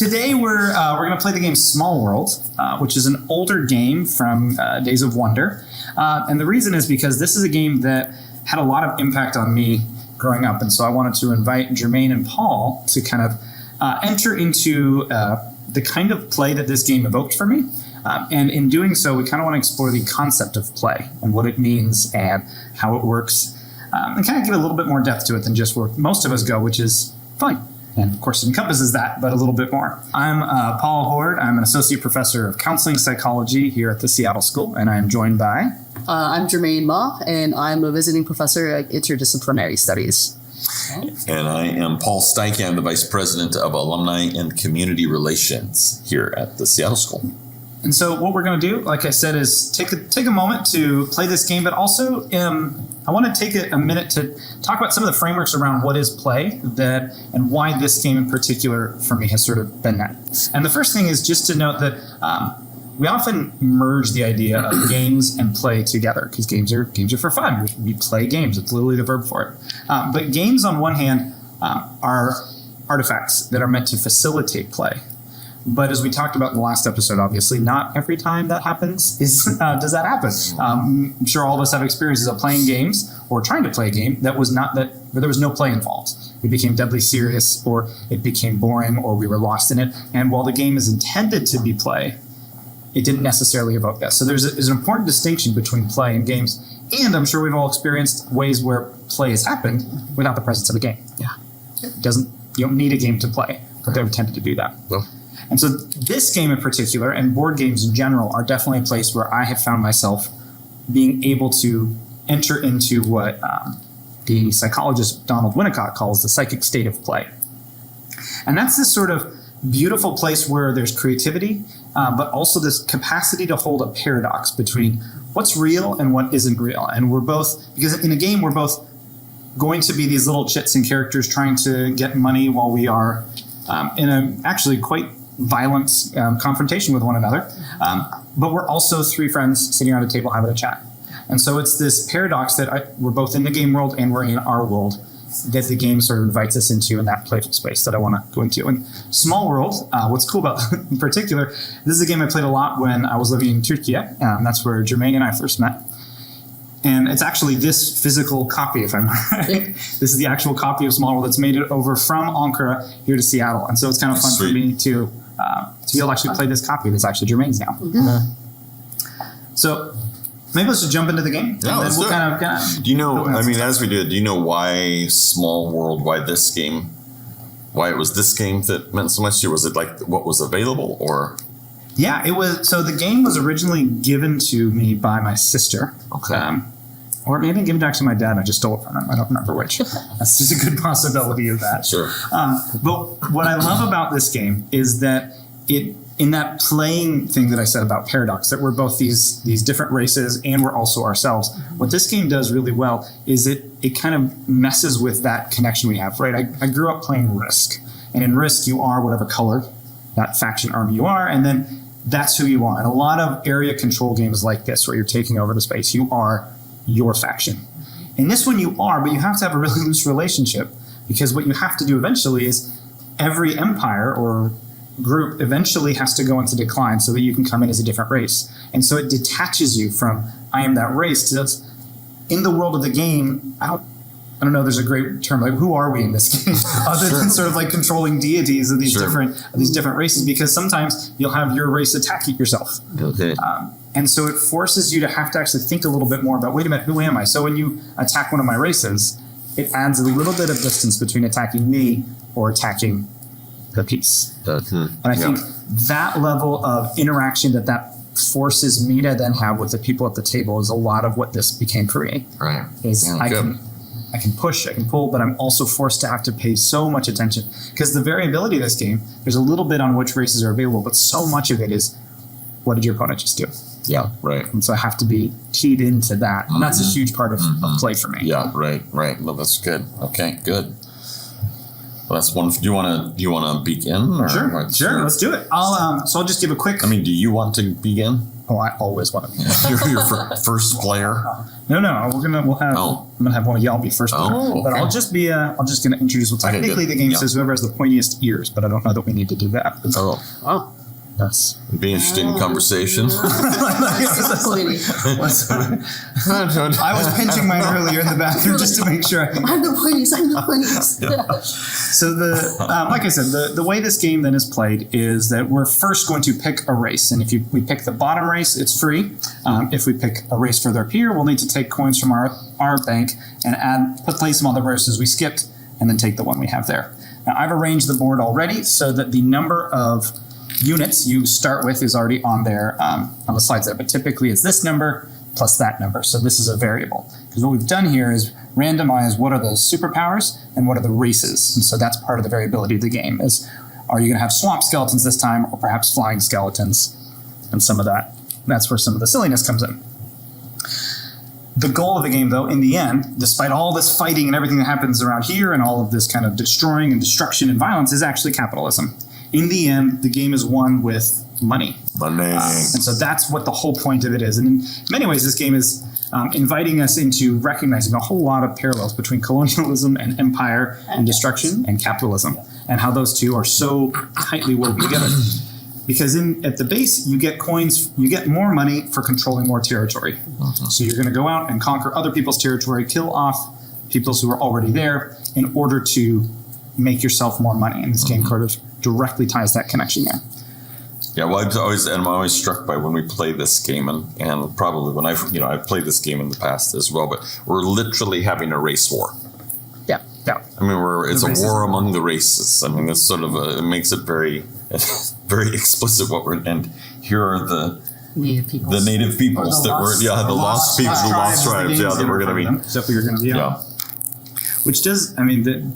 today we're going to play the game Smallworld, which is an older game from Days of Wonder. And the reason is because this is a game that had a lot of impact on me growing up. And so I wanted to invite Jermaine and Paul to kind of enter into the kind of play that this game evoked for me. And in doing so, we kind of want to explore the concept of play and what it means and how it works. And kind of give a little bit more depth to it than just where most of us go, which is fun. And of course, it encompasses that, but a little bit more. I'm Paul Hoard. I'm an associate professor of counseling psychology here at the Seattle School, and I am joined by... I'm Jermaine Ma, and I'm a visiting professor at interdisciplinary studies. And I am Paul Steinke. I'm the vice president of alumni and community relations here at the Seattle School. And so what we're going to do, like I said, is take a moment to play this game, but also I want to take a minute to talk about some of the frameworks around what is play and why this game in particular for me has sort of been that. And the first thing is just to note that we often merge the idea of games and play together because games are for fun. We play games. It's literally the verb for it. But games on one hand are artifacts that are meant to facilitate play. But as we talked about in the last episode, obviously, not every time that happens does that happen. I'm sure all of us have experiences of playing games or trying to play a game where there was no play involved. It became deadly serious, or it became boring, or we were lost in it. And while the game is intended to be play, it didn't necessarily evoke that. So there's an important distinction between play and games. And I'm sure we've all experienced ways where play has happened without the presence of a game. Yeah, you don't need a game to play, but they're intended to do that. Well. And so this game in particular, and board games in general, are definitely a place where I have found myself being able to enter into what the psychologist Donald Winnicott calls the psychic state of play. And that's this sort of beautiful place where there's creativity, but also this capacity to hold a paradox between what's real and what isn't real. And we're both, because in a game, we're both going to be these little chits and characters trying to get money while we are in a actually quite violent confrontation with one another. But we're also three friends sitting around a table having a chat. And so it's this paradox that we're both in the game world and we're in our world that the game sort of invites us into in that playful space that I want to go into. And Smallworld, what's cool about in particular, this is a game I played a lot when I was living in Turkey. That's where Jermaine and I first met. And it's actually this physical copy, if I'm right. This is the actual copy of Smallworld that's made it over from Ankara here to Seattle. And so it's kind of fun for me to be able to actually play this copy that's actually Jermaine's now. Mm-hmm. So maybe let's just jump into the game. Yeah, and then we'll kind of do you know, as we did, do you know why Smallworld, why it was this game that meant so much to you? Was it like what was available or? Yeah, it was. So the game was originally given to me by my sister. Okay. Or maybe given back to my dad. I just stole it from him. I don't remember which. That's just a good possibility of that. Sure. But what I love about this game is that in that playing thing that I said about paradox, that we're both these different races and we're also ourselves. What this game does really well is it kind of messes with that connection we have, right? I grew up playing Risk. And in Risk, you are whatever color that faction army you are, and then that's who you are. And a lot of area control games like this, where you're taking over the space, you are your faction. In this one you are, but you have to have a really loose relationship, because what you have to do eventually is every empire or group eventually has to go into decline so that you can come in as a different race. And so it detaches you from I am that race to in the world of the game. I don't know, there's a great term, like who are we in this game? Other than sort of like controlling deities of these different races, because sometimes you'll have your race attack yourself. Okay. And so it forces you to have to actually think a little bit more about, wait a minute, who am I? So when you attack one of my races, it adds a little bit of distance between attacking me or attacking the piece. And I think that level of interaction that forces me to then have with the people at the table is a lot of what this became for me. Right. I can push, I can pull, but I'm also forced to have to pay so much attention, because the variability of this game, there's a little bit on which races are available, but so much of it is, what did your opponent just do? Yeah, right. And so I have to be keyed into that. And that's a huge part of play for me. Yeah, right. Well, that's good. Okay, good. Well, that's one. Do you want to begin? Or Sure. Let's do it. So I'll just give a quick. Do you want to begin? Oh, I always want to be. You're your first player. No, I'm gonna have one of y'all be first player. Oh, but okay. I'm just gonna introduce. Well, Okay, technically, good. the game Yeah. says whoever has the pointiest ears, but I don't know that we need to do that. Oh, Oh, That's it'd be interesting conversation. pointy. I was pinching mine earlier in the bathroom just to make sure. I'm the pointies. I'm the pointies. So like I said, the way this game then is played is that we're first going to pick a race, and if we pick the bottom race, it's free. If we pick a race further up here, we'll need to take coins from our bank and place them on the races we skipped, and then take the one we have there. Now I've arranged the board already so that the number of units you start with is already on there on the slides there, but typically it's this number plus that number. So this is a variable. Because what we've done here is randomize what are the superpowers and what are the races. And so that's part of the variability of the game is, are you going to have swamp skeletons this time or perhaps flying skeletons? And some of that's where some of the silliness comes in. The goal of the game, though, in the end, despite all this fighting and everything that happens around here and all of this kind of destroying and destruction and violence, is actually capitalism. In the end, the game is won with money. Money. And so that's what the whole point of it is. And in many ways, this game is inviting us into recognizing a whole lot of parallels between colonialism and empire and destruction and capitalism, and how those two are so tightly woven together. Because at the base, you get coins, you get more money for controlling more territory. So you're going to go out and conquer other people's territory, kill off peoples who are already there in order to make yourself more money. And this game sort of directly ties that connection there. Yeah, well, I'm always struck by when we play this game, and probably when I've played this game in the past as well, but we're literally having a race war. Yeah. I mean, it's a races. war among the races. I mean, it's sort of it makes it very, very explicit and here are the Native people. the native peoples that were, the lost people, the lost tribes, that we're going to be. That we're going to be on. Yeah. Which does,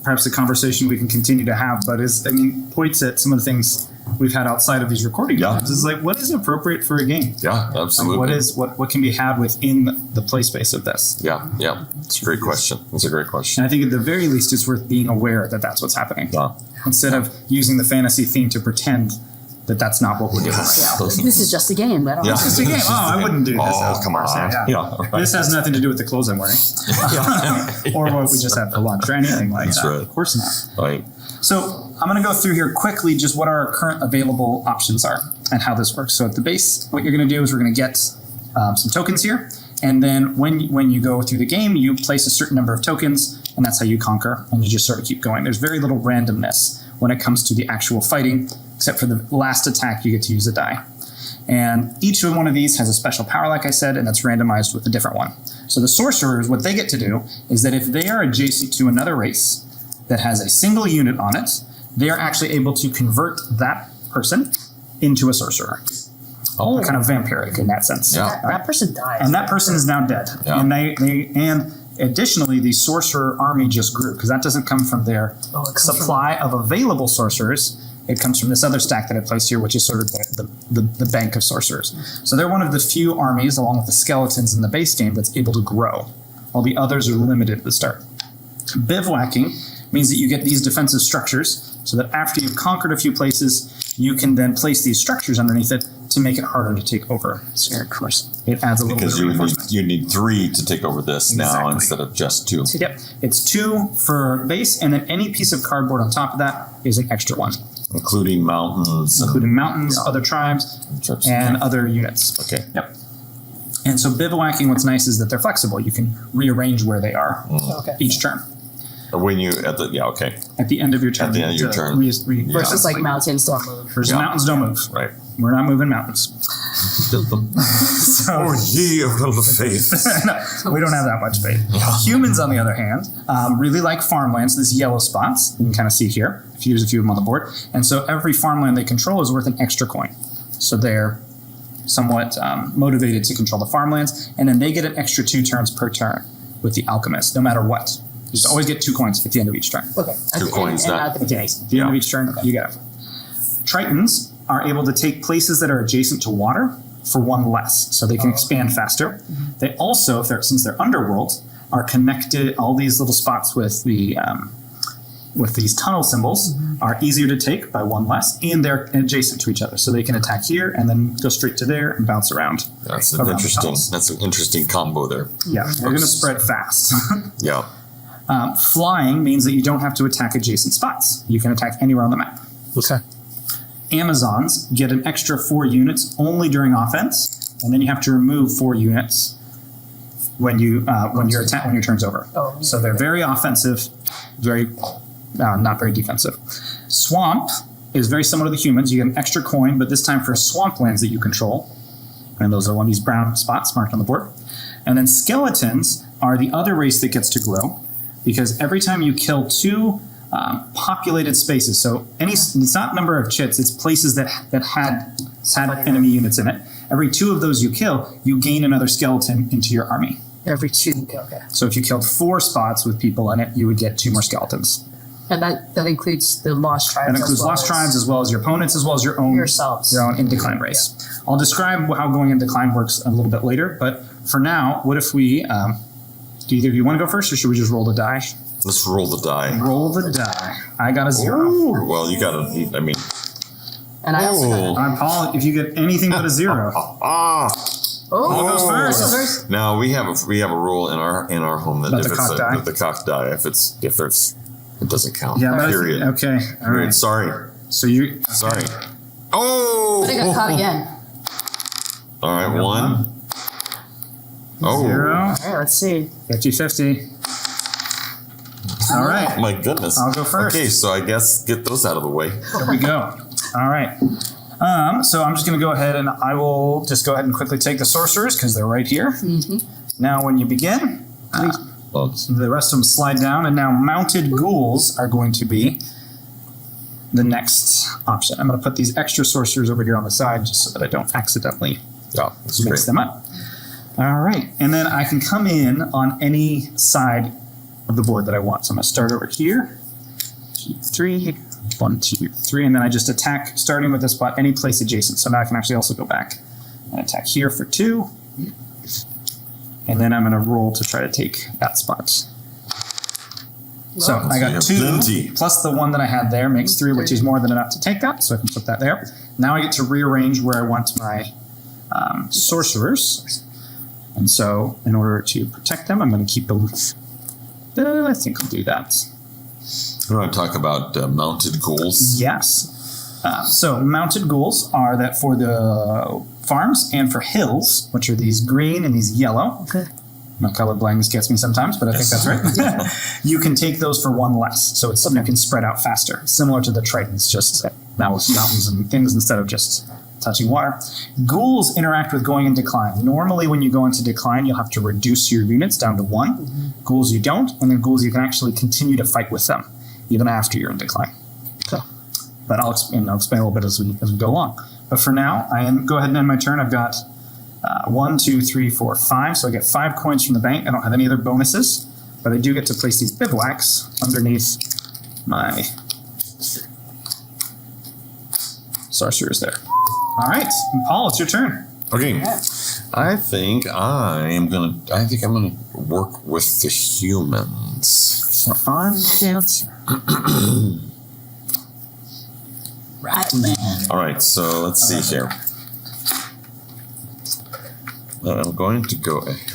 perhaps a conversation we can continue to have, but points at some of the things we've had outside of these recording times. Is like, what is appropriate for a game? Yeah, absolutely. What can be had within the play space of this? Yeah. It's a great question. It's a great question. And I think at the very least, it's worth being aware that that's what's happening. Yeah. Instead of using the fantasy theme to pretend that that's not what we're doing. This is just a game. I don't know. It's just a game. Oh, I wouldn't do this. Oh, come on. Yeah, right. This has nothing to do with the clothes I'm wearing. Or what we just had for lunch or anything like That's that. right. Of course not. Right. So I'm going to go through here quickly just what our current available options are and how this works. So at the base, what you're going to do is we're going to get some tokens here. And then when you go through the game, you place a certain number of tokens, and that's how you conquer. And you just sort of keep going. There's very little randomness when it comes to the actual fighting, except for the last attack, you get to use a die. And each one of these has a special power, like I said, and that's randomized with a different one. So the sorcerers, what they get to do is that if they are adjacent to another race that has a single unit on it, they are actually able to convert that person into a sorcerer. Oh, Kind of vampiric in that sense. Yeah. That person dies. And that person is now dead. Yeah. And additionally, the sorcerer army just grew, because that doesn't come from their it comes supply of available sorcerers. It comes from this other stack that I placed here, which is sort of the bank of sorcerers. So they're one of the few armies, along with the skeletons in the base game, that's able to grow, while the others are limited at the start. Bivouacking means that you get these defensive structures, so that after you've conquered a few places, you can then place these structures underneath it to make it harder to take over. So of course, it adds a little because bit of reinforcement. you need 3 to take over this now Exactly. instead of just 2. Yep, it's 2 for base, and then any piece of cardboard on top of that is an extra 1, Including mountains. including mountains, other tribes, Trips. and other units. Okay. Yep. And so bivouacking, what's nice is that they're flexible. You can rearrange where they are Okay. each turn. When you at the okay. At the end of your turn. At the end of your to turn. Versus like mountains don't move. Versus Yeah. mountains don't move. Right. We're not moving mountains. So, ye of little faith. no, we don't have that much faith. Humans, on the other hand, really like farmlands. This yellow spots, you can kind of see here, if you use a few of them on the board. And so every farmland they control is worth an extra coin. So they're somewhat motivated to control the farmlands. And then they get an extra 2 turns per turn with the alchemist, no matter what. You just always get 2 coins at the end of each turn. Okay. 2 coins, and not- at the beginning. At the end of each turn, you get it. Tritons are able to take places that are adjacent to water for 1 less, so they can expand faster. They also, since they're underworld, are connected, all these little spots with the with these tunnel symbols are easier to take by one less, and they're adjacent to each other, so they can attack here and then go straight to there and bounce around. That's around an interesting combo there. Yeah, they're going to spread fast. Yeah. Flying means that you don't have to attack adjacent spots. You can attack anywhere on the map. Okay. Amazons get an extra 4 units only during offense, and then you have to remove 4 units when your turn's over. Oh, So they're very offensive, very not very defensive. Swamp is very similar to the humans. You get an extra coin, but this time for swamplands that you control, and those are one of these brown spots marked on the board. And then skeletons are the other race that gets to grow, because every time you kill 2 populated spaces, so it's not number of chits, it's places that had enemy units in it. Every 2 of those you kill, you gain another skeleton into your army. Every 2. Okay. So if you killed 4 spots with people in it, you would get 2 more skeletons. And that includes the lost tribes. That includes lost tribes as well as your opponents, as well as your own yourselves. Your own in decline race. Yeah. I'll describe how going in decline works a little bit later, but for now, what if we do either of you want to go first, or should we just roll the die? Let's roll the die. Roll the die. I got a 0. Ooh, well, you got to, I mean. And I also got Paul, if you get anything but a 0. Paul goes first. Now we have a rule in our home that if it's the cocked die, if it doesn't count. Yeah, period. Okay. All right. Sorry. So you. Sorry. Oh. But I got caught again. All right. 1. Oh. 0. All right. Let's see. 50-50. All right. Oh my goodness. I'll go first. Okay, so I guess get those out of the way. There we go. All right. So I'm just going to go ahead and I will just go ahead and quickly take the sorcerers because they're right here. Mm-hmm. Now, when you begin, the rest of them slide down, and now mounted ghouls are going to be the next option. I'm going to put these extra sorcerers over here on the side just so that I don't accidentally mix them up. All right. And then I can come in on any side of the board that I want. So I'm going to start over here. 3, 1, 2, 3, and then I just attack, starting with this spot, any place adjacent. So now I can actually also go back and attack here for 2. And then I'm going to roll to try to take that spot. So I got 2 plus the 1 that I had there makes 3, which is more than enough to take that. So I can put that there. Now I get to rearrange where I want my sorcerers. And so in order to protect them, I'm going to keep the... I think I'll do that. You want to talk about mounted ghouls? Yes. So mounted ghouls are that for the farms and for hills, which are these green and these yellow. Okay. My color blindness gets me sometimes, but I think that's right. You can take those for 1 less. So you can spread out faster. Similar to the tritons, just now with mountains and things instead of just touching water. Ghouls interact with going in decline. Normally when you go into decline, you'll have to reduce your units down to 1. Mm-hmm. Ghouls you don't, and then ghouls you can actually continue to fight with them, even after you're in decline. So, but I'll explain a little bit as we go along. But for now, go ahead and end my turn. I've got 1, 2, 3, 4, 5. So I get 5 coins from the bank. I don't have any other bonuses, but I do get to place these bivouacs underneath my sorcerers there. All right, and Paul, it's your turn. Okay. Yeah. I think I'm gonna work with the humans. So I'm dancer. Right, man. All right, so let's see here. I'm going to go ahead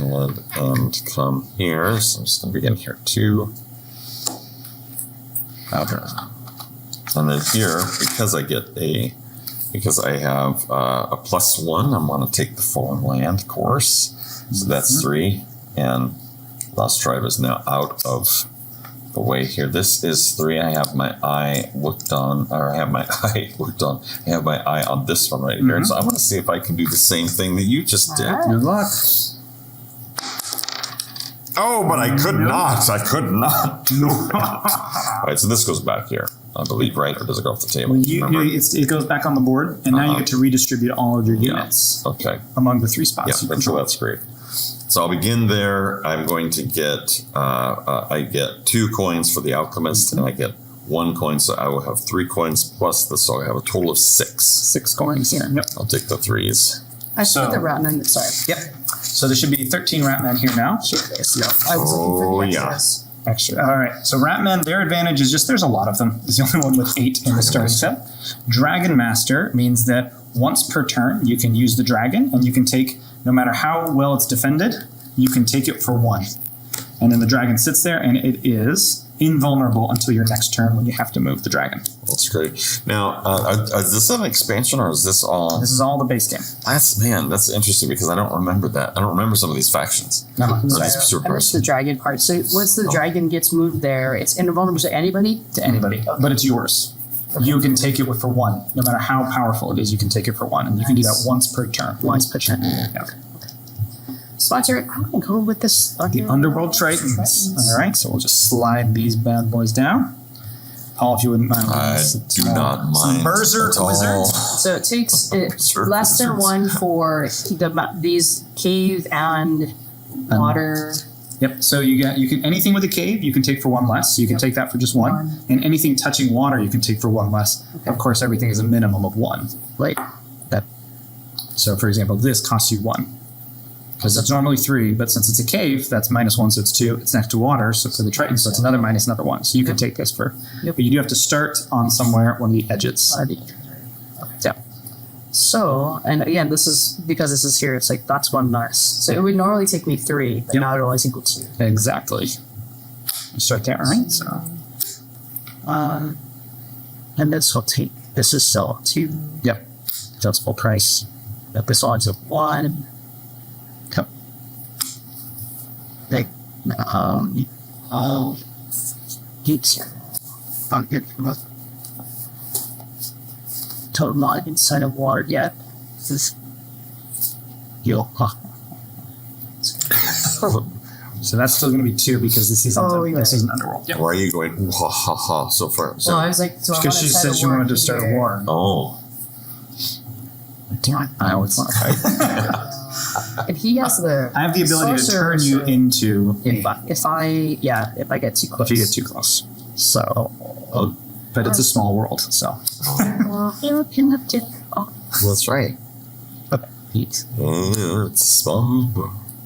and come here. So I'm just going to begin here 2. Okay. And then here, because I have a +1, I'm going to take the foreign land course. So that's 3, and Lost Tribe is now out of the way here. This is 3. I have my eye looked on, or I have my eye looked on. I have my eye on this one right here. So I want to see if I can do the same thing that you just did. Good luck. Oh, but I could not. I could not. All right, so this goes back here, I believe, right? Or does it go off the table? It goes back on the board, and now you get to redistribute all of your units among the 3 spots. Yeah, that's great. So I'll begin there. I'm going to get, I get 2 coins for the alchemist, and I get 1 coin, so I will have 3 coins plus this, so I have a total of 6. 6 coins. Yeah. Yep. I'll take the 3s. I see the ratman. Sorry. Yep. So there should be 13 ratmen here now. Sure. I was looking for the extras. extra. All right. So Ratmen, their advantage is just there's a lot of them. It's the only one with 8 in the starting set. Dragon Master means that once per turn, you can use the dragon, and you can take, no matter how well it's defended, you can take it for 1. And then the dragon sits there, and it is invulnerable until your next turn when you have to move the dragon. That's great. Now, is this an expansion or is this all? This is all the base game. That's interesting because I don't remember that. I don't remember some of these factions. No, Or sorry. these super And that's the dragon part. So once the dragon gets moved there, it's invulnerable to anybody? To anybody, but it's yours. You can take it for 1. No matter how powerful it is, you can take it for 1, and you can do that once per turn. Once per turn. Yeah. Sponsor, I'm going to go with this. The Underworld Tritons. All right, so we'll just slide these bad boys down. Paul, if you wouldn't mind. I do not mind. Berserk at all. Wizards. So it takes Sure. less than 1 for these cave and water. Yep. So you can anything with a cave you can take for 1 less. So you can take that for just 1, and anything touching water you can take for 1 less. Okay. Of course, everything is a minimum of 1. Like, So, for example, this costs you 1 because it's normally 3, but since it's a cave, that's -1, so it's 2. It's next to water, so for the Triton, so it's another minus another 1. So you can take this for, Yep. but you do have to start on somewhere one of the edges. Yeah. so, and again, this is because this is here, it's like that's 1 less. So it would normally take me 3, but Yep. now it only equal 2. Exactly. Start there, all right? So. And this will take, this is still 2. Yep. That's full price. But this one's a 1. Yep. Like, geeks. Total not inside of water yet. This is, So that's still going to be 2 because this isn't this isn't Underworld. Yep. Why are you going ooh, ha ha ha so far? well, I was like, so I Because want she said she wanted to start a war. Oh, Damn, I always want to fight. and he has the. I have the ability to sorcerer, turn you so into If I get too close. if you get too close. So. But it's a small world, so. Well, you can have to. Oh, that's right. heat. It's small.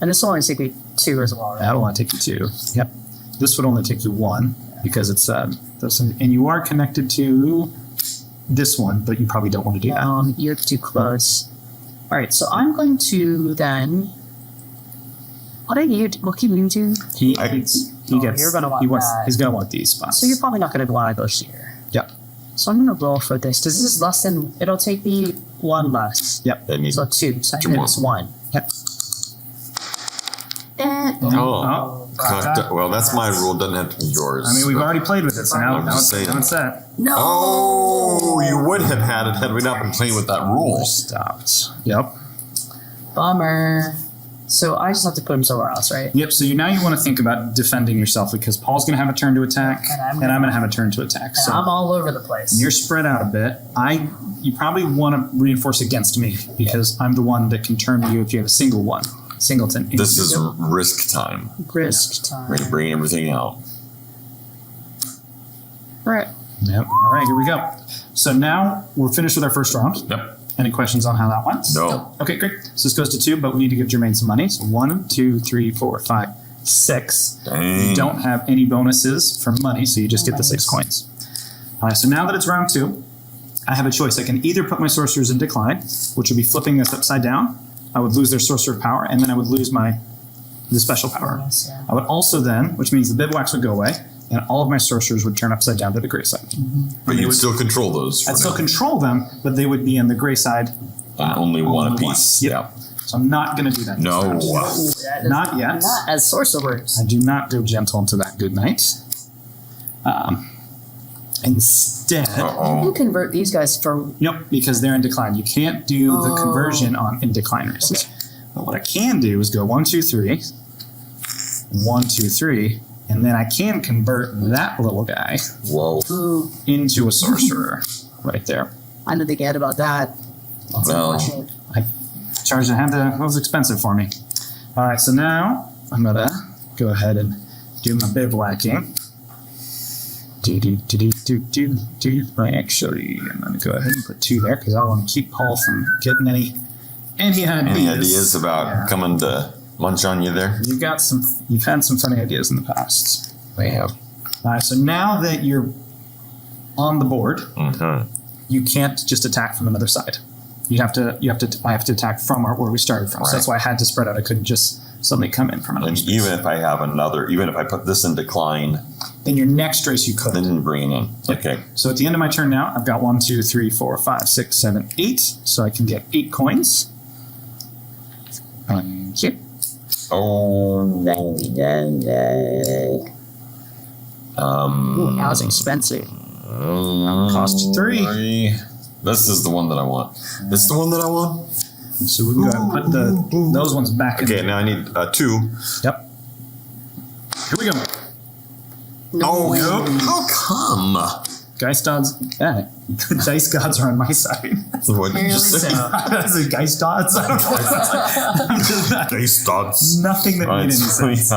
And this will only take me 2 as well, right? That'll only take you 2. Yep. This would only take you 1 because it's and you are connected to this one, but you probably don't want to do that. You're too close. All right, so I'm going to then. What can you do? He you're gonna want that. He's gonna want these spots. So you're probably not going to want to go here. Yep. So I'm going to roll for this. This is less than. It'll take me 1 less. Yep. That means So 2. So I Two think more. it's 1. Yep. oh, well, that's my rule. Doesn't have to be yours. I mean, we've but- already played with it, so now I'm just saying. it's set. No. Oh, you would have had it had we not been playing with that rule. Stopped. Yep. Bummer. So I just have to put him somewhere else, right? Yep. So now you want to think about defending yourself because Paul's going to have a turn to attack, And I'm and I'm gonna- going to have a turn to attack. And So I'm all over the place. you're spread out a bit. You probably want to reinforce against me because I'm the one that can turn you if you have a singleton. This is risk time. risk time. We're going to bring everything out. Right. Yep. All right. Here we go. So now we're finished with our first round. Yep. Any questions on how that went? No. Okay, great. So this goes to 2, but we need to give Jermaine some money. So 1, 2, 3, 4, 5, 6. Dang. You don't have any bonuses for money, so you just get the 6 coins. All right, so now that it's round 2, I have a choice. I can either put my sorcerers in decline, which would be flipping this upside down. I would lose their sorcerer power, and then I would lose the special power. I would also then, which means the bivouacs would go away, and all of my sorcerers would turn upside down to the gray side. But you would still control those. for I'd still now. control them, but they would be in the gray side. And only one Only apiece. Yep. Yeah. So I'm not going to do that. No. this time. Not yet. Not as sorcerers. I do not go gentle into that good night. Instead, You Uh-oh. convert these guys for. nope, because they're in decline. You can't do the Oh. conversion in decline races. But what I can do is go 1, 2, 3, 1, 2, 3, and then I can convert that little guy Whoa. Ooh, into a sorcerer right there. I didn't think ahead about that. Well, Charged a hand. That was expensive for me. All right, so now I'm gonna go ahead and do my bivouacking. Actually, I'm gonna go ahead and put 2 there because I want to keep Paul from getting any ideas. any ideas about Yeah. coming to lunch on you there? You've had some funny ideas in the past. I have. So now that you're on the board, Mm-hmm. you can't just attack from another side. I have to attack from where we started from. So that's why I had to spread out. I couldn't just suddenly come in from another And space. even if I put this in decline, Then your next race you could. then bring it in. Okay. So at the end of my turn now, I've got 1, 2, 3, 4, 5, 6, 7, 8. So I can get 8 coins. Thank you. Oh. Ooh, now it's expensive. Cost you 3. This is the one that I want. This is the one that I want. So we can go ahead and put those ones back in. Okay, now I need 2. Yep. Here we go. Oh, how come? Dice gods. Dice gods are on my side. What did you just say? Is it Geist gods? I don't know. Dice dots. Nothing that made any sense.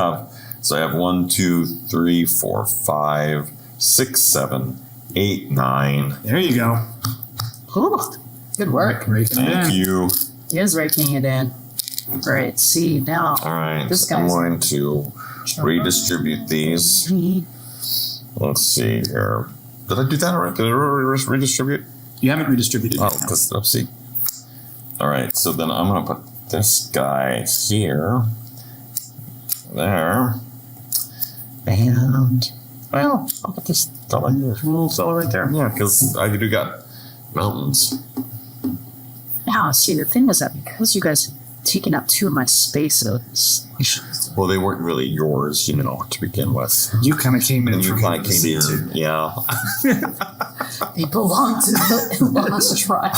So I have 1, 2, 3, 4, 5, 6, 7, 8, 9. There you go. Ooh, good work. Thank you. He is raking it in. All right, see now. All right, This I'm guy's- going to redistribute these. Let's see here. Did I do that already? Did I redistribute? You haven't redistributed. Oh, yet, no. because let's see. All right, so then I'm going to put this guy here, there, and well, I'll put this fella here. Little fella right there. Yeah, because I do got mountains. Now, see, the thing is that because you guys have taken up 2 of my spaces, Well, they weren't really yours, to begin with. You kind of came in. And you from kind of the came seat, in, yeah. they belong to the lost tribe.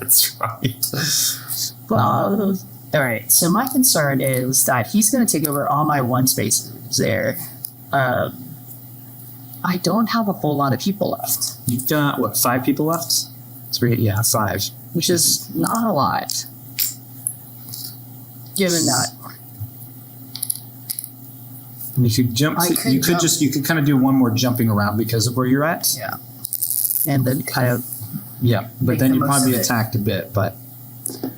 That's right. Well, all right. So my concern is that he's going to take over all my 1 spaces there. I don't have a whole lot of people left, You've got, what, 5 people left? 3, yeah, 5. which is not a lot. Given that, And you could jump. I could You could jump. you could kind of do one more jumping around because of where you're at. yeah, and then kind of Yeah, but Make then the you'd most probably be of it. attacked a bit. But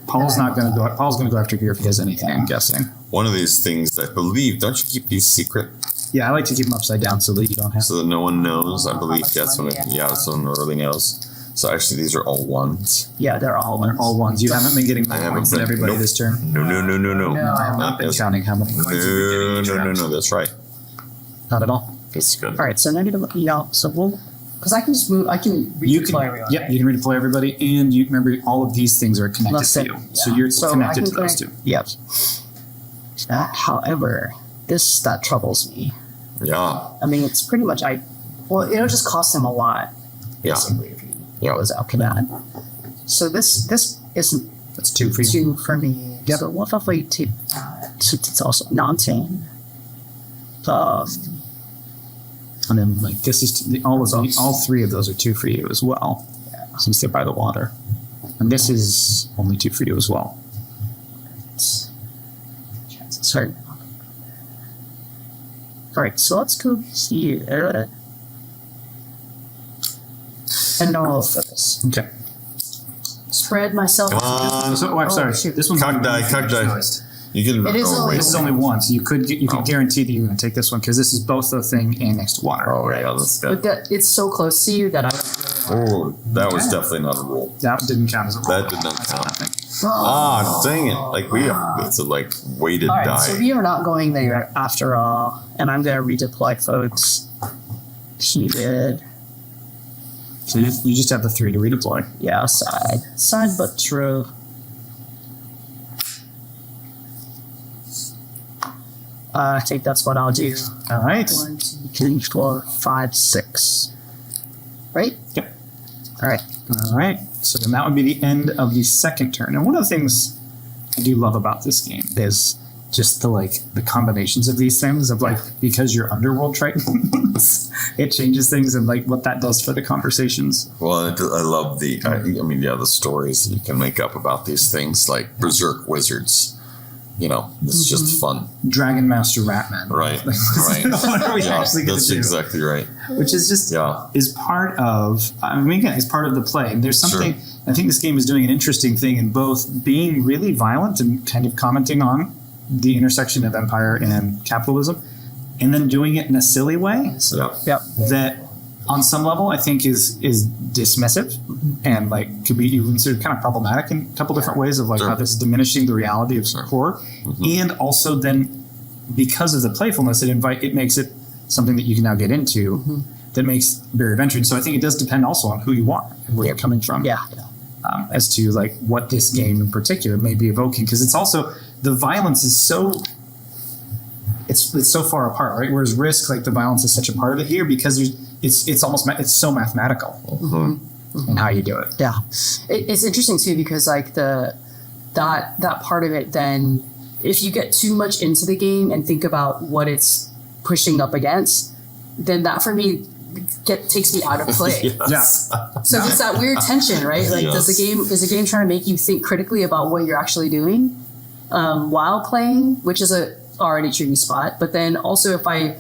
Paul's not going to go. Paul's going to go after here if he has anything. I'm guessing. One of these things, I believe, don't you keep these secret Yeah, I like to keep them upside down so that you don't have. so that no one knows? I believe that's when so no one really knows. So actually, these are all ones. yeah, they're all They're all ones. You haven't been getting I more haven't points than been- everybody nope. this turn. No. No, I have Not been Yes. counting how many points you've been getting each round. No, that's right. Not at all. That's good. All right, so now I need to so we'll because I can just move. I can You can. redeploy everyone. Yep, you can redeploy everybody, and you remember all of these things are connected Let's to say- you, so yeah. you're So I connected can to those connect- two. Yep. However, that troubles me. Yeah. I mean, it's pretty much it'll just cost them a lot. Yeah. Basically, if he goes out for that. So this isn't That's 2 for you. 2 for me. Yep. So what if we take? It's also non-10. And then like this is all 3 of those are 2 for you as well, since they're by the water, and this is only 2 for you as well. Sorry. All right, so let's go see. And now I'll focus. Okay. Spread myself. Come on. So, I'm sorry. shoot. This one's Cock die. You can. It is only- This is only one, so you could Oh. guarantee that you're going to take this one because this is both the thing and next to water. Oh, yeah, that's But good. it's so close to you that I. Oh, that was definitely not a roll. That didn't count as a roll. That did not count. Nothing. Ah, dang it! Like it's a weighted All right, die. so we are not going there after all, and I'm going to redeploy folks. He did. So you just have the 3 to redeploy. Yeah, side but true. I think that's what I'll do. All right. 1, 2, 3, 4, 5, 6. Right? Yep. All right. All right. So then that would be the end of the second turn. And one of the things I do love about this game is just the combinations of these things of because you're underworld tritons, it changes things and what that does for the conversations. Well, I love the stories that you can make up about these things, like berserk wizards. It's just fun. Dragon Master Ratman. Right. What are we Yeah, actually going to that's do? exactly right. Which is just Yeah. is part of. I mean, again, it's part of the play. And there's something. Sure. I think this game is doing an interesting thing in both being really violent and kind of commenting on the intersection of empire and capitalism, and then doing it in a silly way Yep. that on some level I think is dismissive and like could be considered kind of problematic in a couple different ways of like how this is diminishing the reality of horror, and also then because of the playfulness it makes it something that you can now get into that makes barrier of entry. So I think it does depend also on who you are and where you're coming from. Yeah. As to like what this game in particular may be evoking, because it's also the violence is so it's so far apart, right? Whereas Risk, like the violence is such a part of it here because it's so mathematical in how you do it. Yeah, it's interesting too because like that part of it. Then, if you get too much into the game and think about what it's pushing up against, then that for me takes me out of play. Yes. Yeah. So it's that weird tension, right? Like, is the game trying to make you think critically about what you're actually doing while playing, which is a already tricky spot. But then also, if I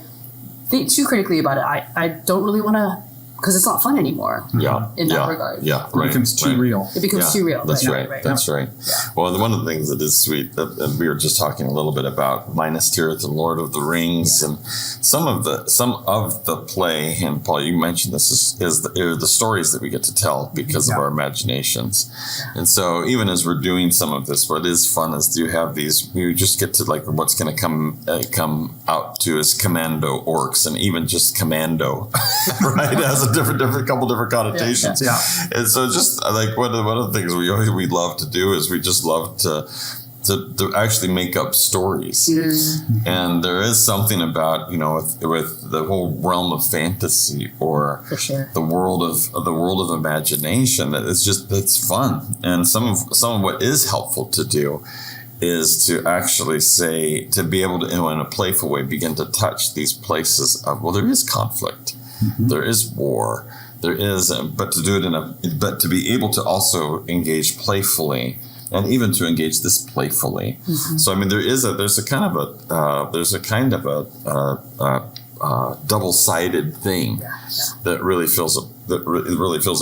think too critically about it, I don't really want to, because it's not fun anymore. Yeah. In that regard. Yeah. It becomes too real. It becomes too real. That's right. That's right. Yeah. Well, one of the things that is sweet, and we were just talking a little bit about Minas Tirith and Lord of the Rings, and some of the play. And Paul, you mentioned this is the stories that we get to tell because of our imaginations. And so, even as we're doing some of this, what is fun is you have these. You just get to like what's going to come out to as commando orcs, and even just commando, right? As a couple different connotations. Yeah. And so just like one of the things we love to do is we just love to actually make up stories. And there is something about, with the whole realm of fantasy or the world of imagination that it's fun. And some of what is helpful to do is to actually to be able to, in a playful way, begin to touch these places of, well, there is conflict. There is war. There is, but to do it but to be able to also engage playfully, and even to engage this playfully. So I mean, there's a kind of a double-sided thing that really feels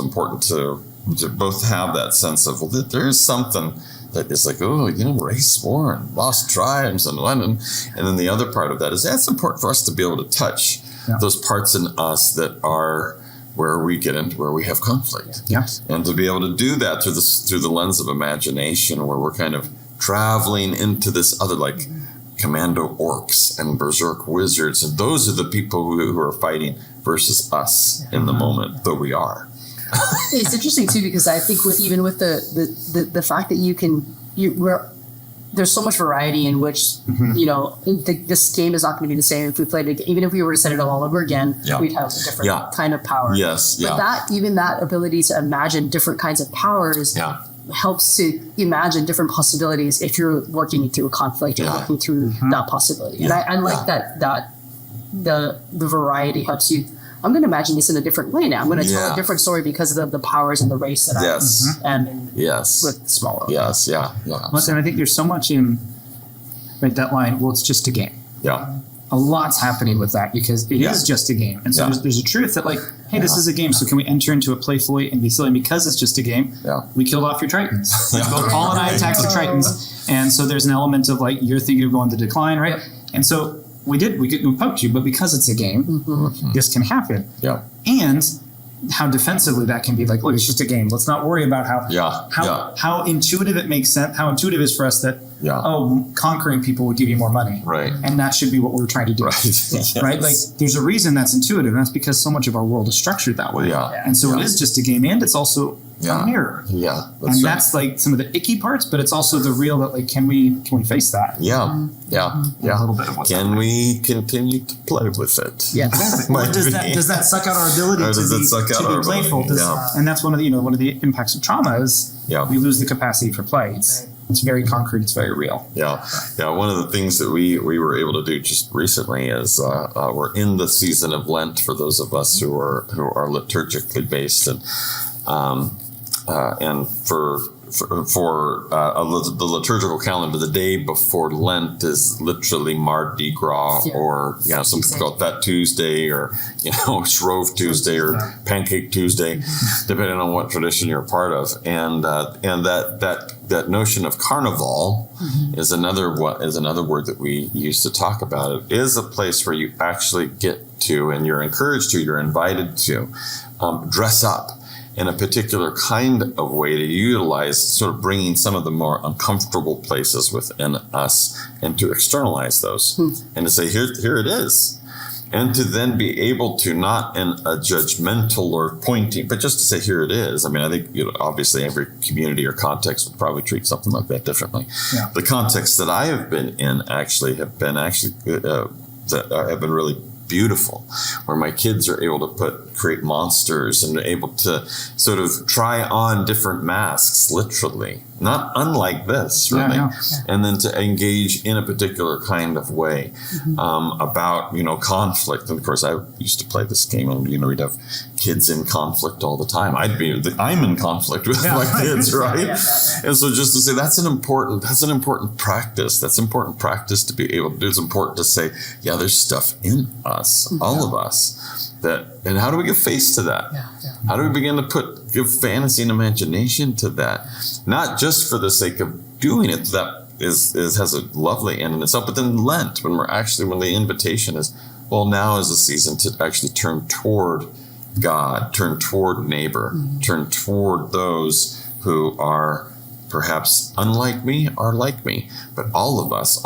important to both have that sense of, well, there is something that is like, race war and lost tribes and then the other part of that is that's important for us to be able to touch those parts in us that are where we get into where we have conflict. Yes. And to be able to do that through the lens of imagination, where we're kind of traveling into this other, like commando orcs and berserk wizards, and those are the people who are fighting versus us in the moment, though we are. It's interesting too because I think with the fact that there's so much variety in which this game is not going to be the same if we played it. Even if we were to set it all over again, we'd have a different kind of power. Yes, but that ability to imagine different kinds of powers helps to imagine different possibilities if you're working through a conflict or working through that possibility. And I like that the variety helps you. I'm going to imagine this in a different way now. I'm going to tell a different story because of the powers and the race that I am in with Smallworld. Yes, yeah. Listen, I think there's so much in that line, well, it's just a game. Yeah. A lot's happening with that because it is just a game. And so there's a truth that like, hey, this is a game, so can we enter into it playfully and be silly? And because it's just a game, we killed off your Tritons. Both Paul and I attacked the Tritons. And so there's an element of like, you're thinking of going to decline, right? And so we poked you, but because it's a game, this can happen. Yeah. And how defensively that can be like, look, it's just a game. Let's not worry about how intuitive it makes sense, how intuitive it is for us that, conquering people would give you more money. Right. And that should be what we're trying to do. Right. Yes. Right? Like, there's a reason that's intuitive, and that's because so much of our world is structured that way. Yeah. And so it is just a game, and it's also a mirror. Yeah. That's like some of the icky parts, but it's also the real that like, can we face that? Yeah. A little bit of what's Can we continue to play with it? Yeah. Does that suck out our ability to be playful? And that's one of the impacts of trauma is we lose the capacity for play. It's very concrete. It's very real. Yeah. One of the things that we were able to do just recently is we're in the season of Lent for those of us who are liturgically based, and the liturgical calendar, the day before Lent is literally Mardi Gras, or some people call it Fat Tuesday, or Shrove Tuesday, or Pancake Tuesday, depending on what tradition you're a part of. And that notion of carnival is another word that we use to talk about it. Is a place where you actually get to, and you're encouraged to, you're invited to dress up in a particular kind of way to utilize sort of bringing some of the more uncomfortable places within us and to externalize those and to say, here it is. And to then be able to, not in a judgmental or pointing, but just to say, here it is. I mean, I think obviously every community or context would probably treat something like that differently. Yeah. The context that I have been in have been really beautiful, where my kids are able to create monsters and able to sort of try on different masks, literally, not unlike this, really, and then to engage in a particular kind of way about conflict. And of course, I used to play this game, and we'd have kids in conflict all the time. I'm in conflict with my kids, right? And so just to say that's an important practice. That's important practice to be able to do. It's important to say, there's stuff in us, all of us. And how do we give face to that? How do we begin to give fantasy and imagination to that? Not just for the sake of doing it, that has a lovely end in itself, but then Lent, when the invitation is, well, now is a season to actually turn toward God, turn toward neighbor, turn toward those who are perhaps unlike me or like me, but all of us.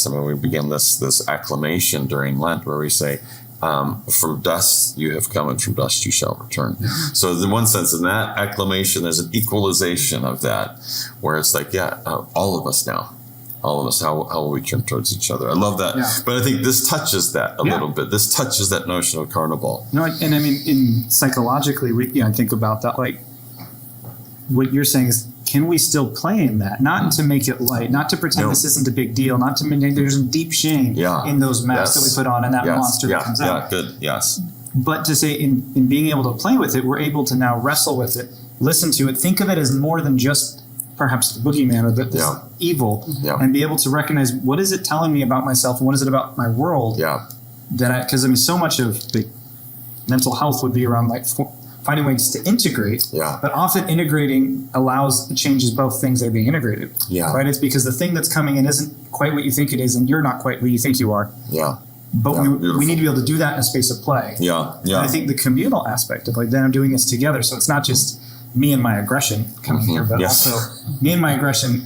I mean, we begin this acclamation during Lent where we say, from dust you have come, and from dust you shall return. So in one sense, in that acclamation, there's an equalization of that, where it's like, all of us now. All of us, how will we turn towards each other? I love that. Yeah. But I think this touches that a little bit. This touches that notion of carnival. And I mean, in psychologically, I think about that, like what you're saying is, can we still play in that? Not to make it light, not to pretend this isn't a big deal, not to make there's a deep shame in those masks that we put on and that monster that comes out. But to say in being able to play with it, we're able to now wrestle with it, listen to it, think of it as more than just perhaps the boogeyman or this evil, and be able to recognize, what is it telling me about myself and what is it about my world? Because so much of the mental health would be around like finding ways to integrate, but often integrating changes both things that are being integrated. Right? It's because the thing that's coming in isn't quite what you think it is, and you're not quite what you think you are. But we need to be able to do that in a space of play. And I think the communal aspect of then I'm doing this together, so it's not just me and my aggression coming here, but also me and my aggression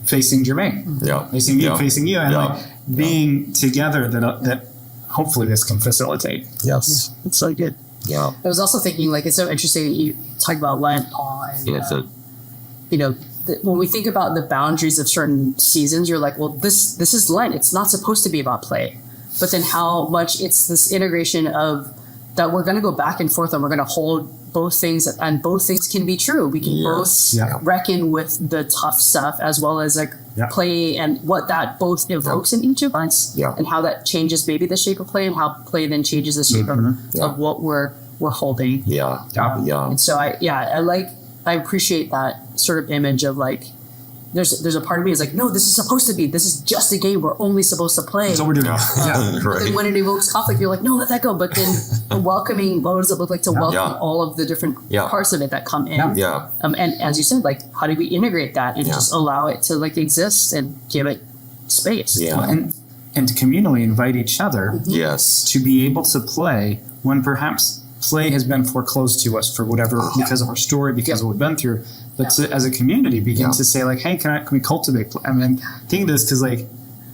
facing Jermaine, facing you, facing you, and being together that hopefully this can facilitate. It's so good. I was also thinking, it's so interesting that you talk about Lent, Paul, and when we think about the boundaries of certain seasons, you're like, well, this is Lent. It's not supposed to be about play, but then how much it's this integration of that we're going to go back and forth, and we're going to hold both things, and both things can be true. We can both reckon with the tough stuff as well as play, and what that both evokes in each of us, and how that changes maybe the shape of play, and how play then changes the shape of what we're holding. And so I appreciate that sort of image of there's a part of me is like, no, this is just a game. We're only supposed to play. That's what we're doing. But then when it evokes conflict, you're like, no, let that go. But then welcoming, what does it look like to welcome all of the different parts of it that come in? And as you said, how do we integrate that and just allow it to exist and give it space? And to communally invite each other to be able to play when perhaps play has been foreclosed to us for whatever, because of our story, because of what we've been through. But to, as a community, begin to say hey, can we cultivate play? I mean, think of this because again,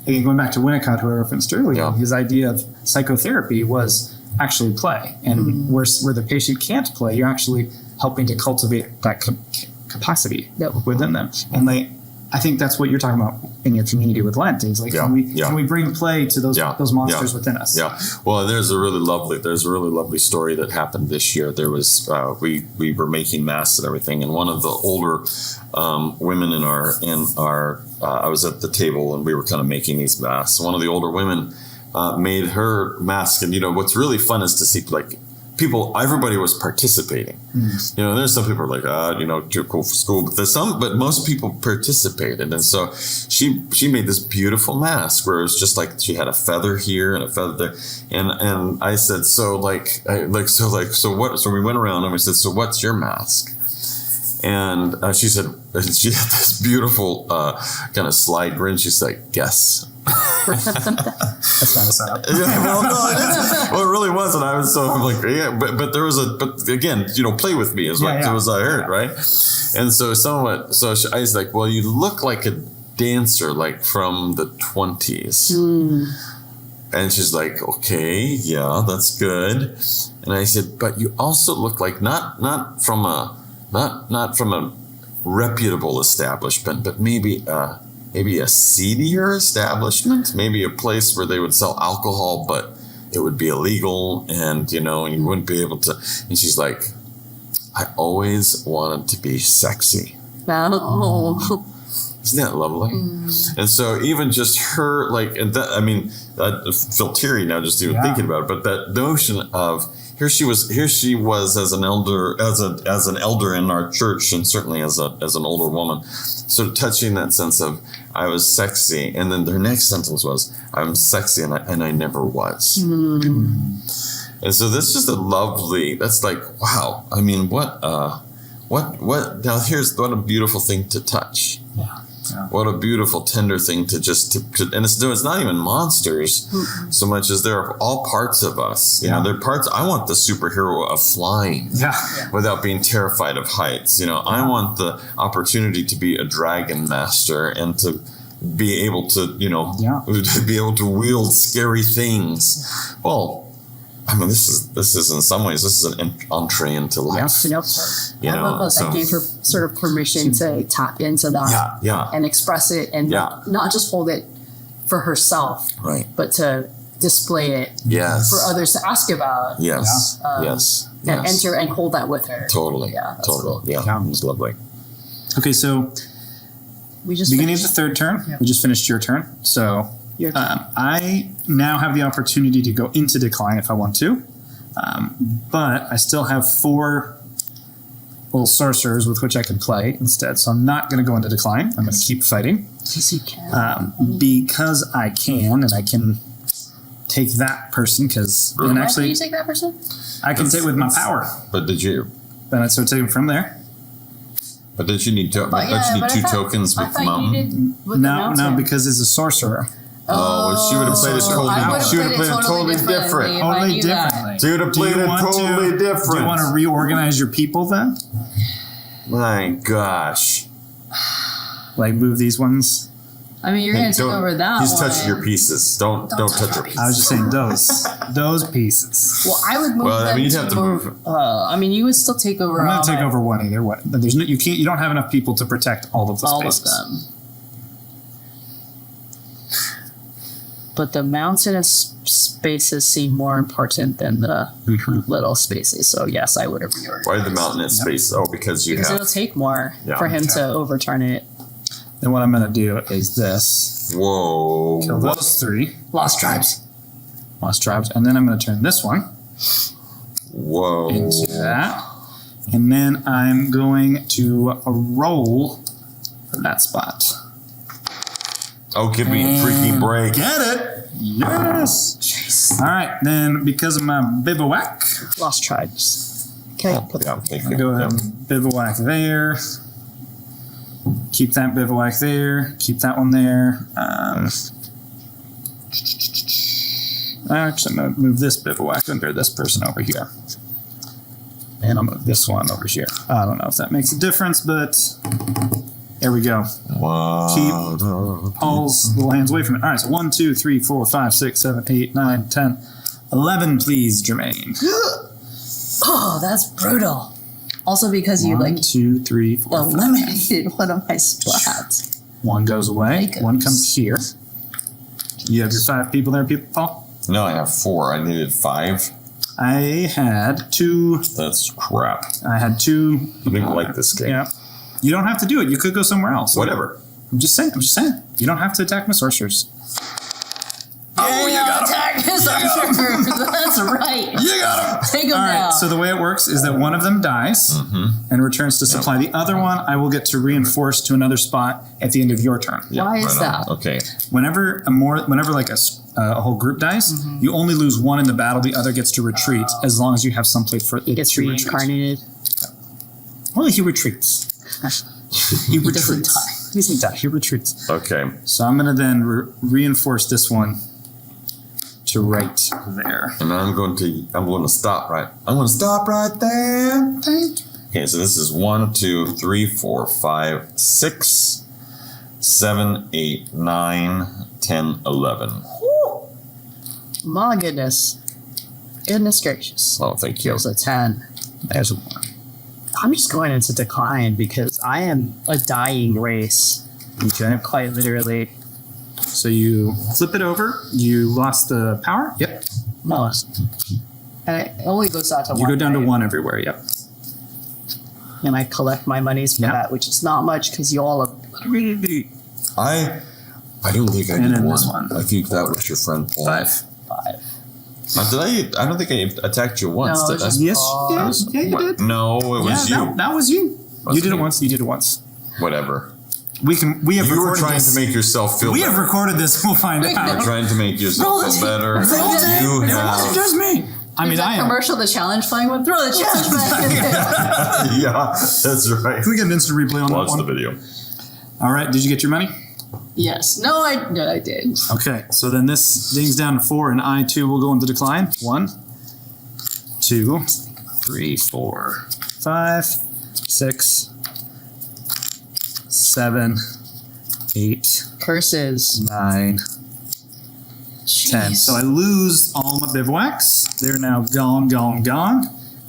going back to Winnicott, who I referenced earlier, his idea of psychotherapy was actually play. And where the patient can't play, you're actually helping to cultivate that capacity within them. And I think that's what you're talking about in your community with Lent. Is can we bring play to those monsters within us? Well, there's a really lovely story that happened this year. There was we were making masks and everything, and one of the older women in our I was at the table and we were kind of making these masks. One of the older women made her mask, and what's really fun is to see everybody was participating. There's some people are like, too cool for school, but most people participated. And so she made this beautiful mask where it was just like she had a feather here and a feather there. And I said, so what? So we went around and we said, so what's your mask? And she said, she had this beautiful kind of slide grin. She's like, guess. That's not a setup. Well, it really was, and I was so like, yeah, but again, play with me is what it was I heard, right? And so I was like, well, you look like a dancer, like from the 20s. And she's like, okay, yeah, that's good. And I said, but you also look like not from a reputable establishment, but maybe a seedier establishment, maybe a place where they would sell alcohol, but it would be illegal, and you wouldn't be able to. And she's like, I always wanted to be sexy. Oh. Isn't that lovely? And so even just her, like, and that, I mean, I feel teary now just even thinking about it, but that notion of here she was as an elder in our church, and certainly as an older woman, sort of touching that sense of I was sexy, and then their next sentence was I'm sexy and I never was. And so that's just that's like, wow. I mean, what now here's what a beautiful thing to touch. What a beautiful, tender thing to and it's not even monsters so much as they're all parts of us. They're parts. I want the superhero of flying without being terrified of heights. I want the opportunity to be a dragon master and to be able to, to be able to wield scary things. Well, I mean, this is in some ways, this is an entree into life. I love that gave her sort of permission to tap into that and express it and not just hold it for herself, but to display it for others to ask about. And enter and hold that with her. Totally. Cool. Yeah, it's lovely. Okay, so we just beginning of the third turn, we just finished your turn. So I now have the opportunity to go into decline if I want to, but I still have 4 little sorcerers with which I can play instead. So I'm not going to go into decline. I'm going to keep fighting. Yes, you can. Because I can, and I can take that person because Can you take that person? I can take with my power. But did you? Then so take him from there. But don't you need 2 tokens with the mountain? No, because it's a sorcerer. Oh, she would have played it totally different. Totally differently. She would have played it totally different. Do you want to reorganize your people then? My gosh. Like move these ones? I mean, you're going to take over that He's one. touching your pieces. Don't touch your pieces. I was just saying those pieces. Well, I would move them you'd have to move. you would still take over. I'm going to take over one either way. There's no, you don't have enough people to protect all of the spaces. All of them. But the mountainous spaces seem more important than the little spaces. So yes, I would have reorganized. Why the mountainous space? Oh, because it'll take more for him to overturn it. Then what I'm going to do is this. Whoa. Kill those 3. Lost tribes. And then I'm going to turn this one. Whoa. Into that. And then I'm going to roll for that spot. Oh, give me a freaking break. Get it? Yes. Jeez. All right. Then because of my bivouac. Lost tribes. Okay. Go ahead and bivouac there. Keep that bivouac there. Keep that one there. Actually, I'm going to move this bivouac under this person over here. And I'll move this one over here. I don't know if that makes a difference, but there we go. Wow. Keep Paul's lands away from it. All right, so 1, 2, 3, 4, 5, 6, 7, 8, 9, 10, 11, please, Jermaine. Oh, that's brutal. Also because you 1, 2, 3, 4, eliminated one of my spots. 1 goes away. 1 comes here. You have your 5 people there, Paul? No, I have 4. I needed 5. I had 2. That's crap. I had 2. I didn't like this game. Yeah. You don't have to do it. You could go somewhere else. Whatever. I'm just saying. You don't have to attack my sorcerers. Oh, you got Attack his archers. That's right. You got him. Take him All right, down. so the way it works is that one of them dies and returns to supply. The other one I will get to reinforce to another spot at the end of your turn. Why is Right that? on. Okay. Whenever like a whole group dies, you only lose one in the battle. The other gets to retreat as long as you have some place for it He gets to retreat. reincarnated. Well, he retreats. He doesn't retreats. die. He doesn't die. He retreats. Okay. So I'm going to then reinforce this one to right there. And I'm going to stop right. I'm going to stop right there. Okay, so this is 1, 2, 3, 4, 5, 6, 7, 8, 9, 10, 11. My goodness. Goodness gracious. Oh, thank you. There's a 10. There's a 1. I'm just going into decline because I am a dying race. Okay. Quite literally. So you flip it over. You lost the power. Yep. No. And it only goes out to 1. You go down to right? 1 everywhere. Yep. And I collect my monies for Yeah. that, which is not much because you all have really I don't think I And did then 1. this one. I think that was your friend Paul. 5. 5. I don't think I attacked you once, No, did it's I? just- Yes. Yeah, you did. No, it was Yeah, you. that was you. Was You did it me. once. You did it once. Whatever. We have You were recorded trying this. to make yourself feel We better. have recorded this. We'll find You were out. trying to make yourself Roll feel the better. tape. Roll the tape. You It wasn't have. just me. I mean, There's I that am. commercial, the challenge playing with throw the challenge back in there. Yeah, that's right. Can we get an instant replay on Watch that the one? video. All right. Did you get your money? Yes. No, I did. Okay. So then this dings down to 4, and I too will go into decline. 1, 2, 3, 4, 5, 6, 7, 8, Curses. 9, 10. So I lose all my bivouacs. They're now gone, gone, gone.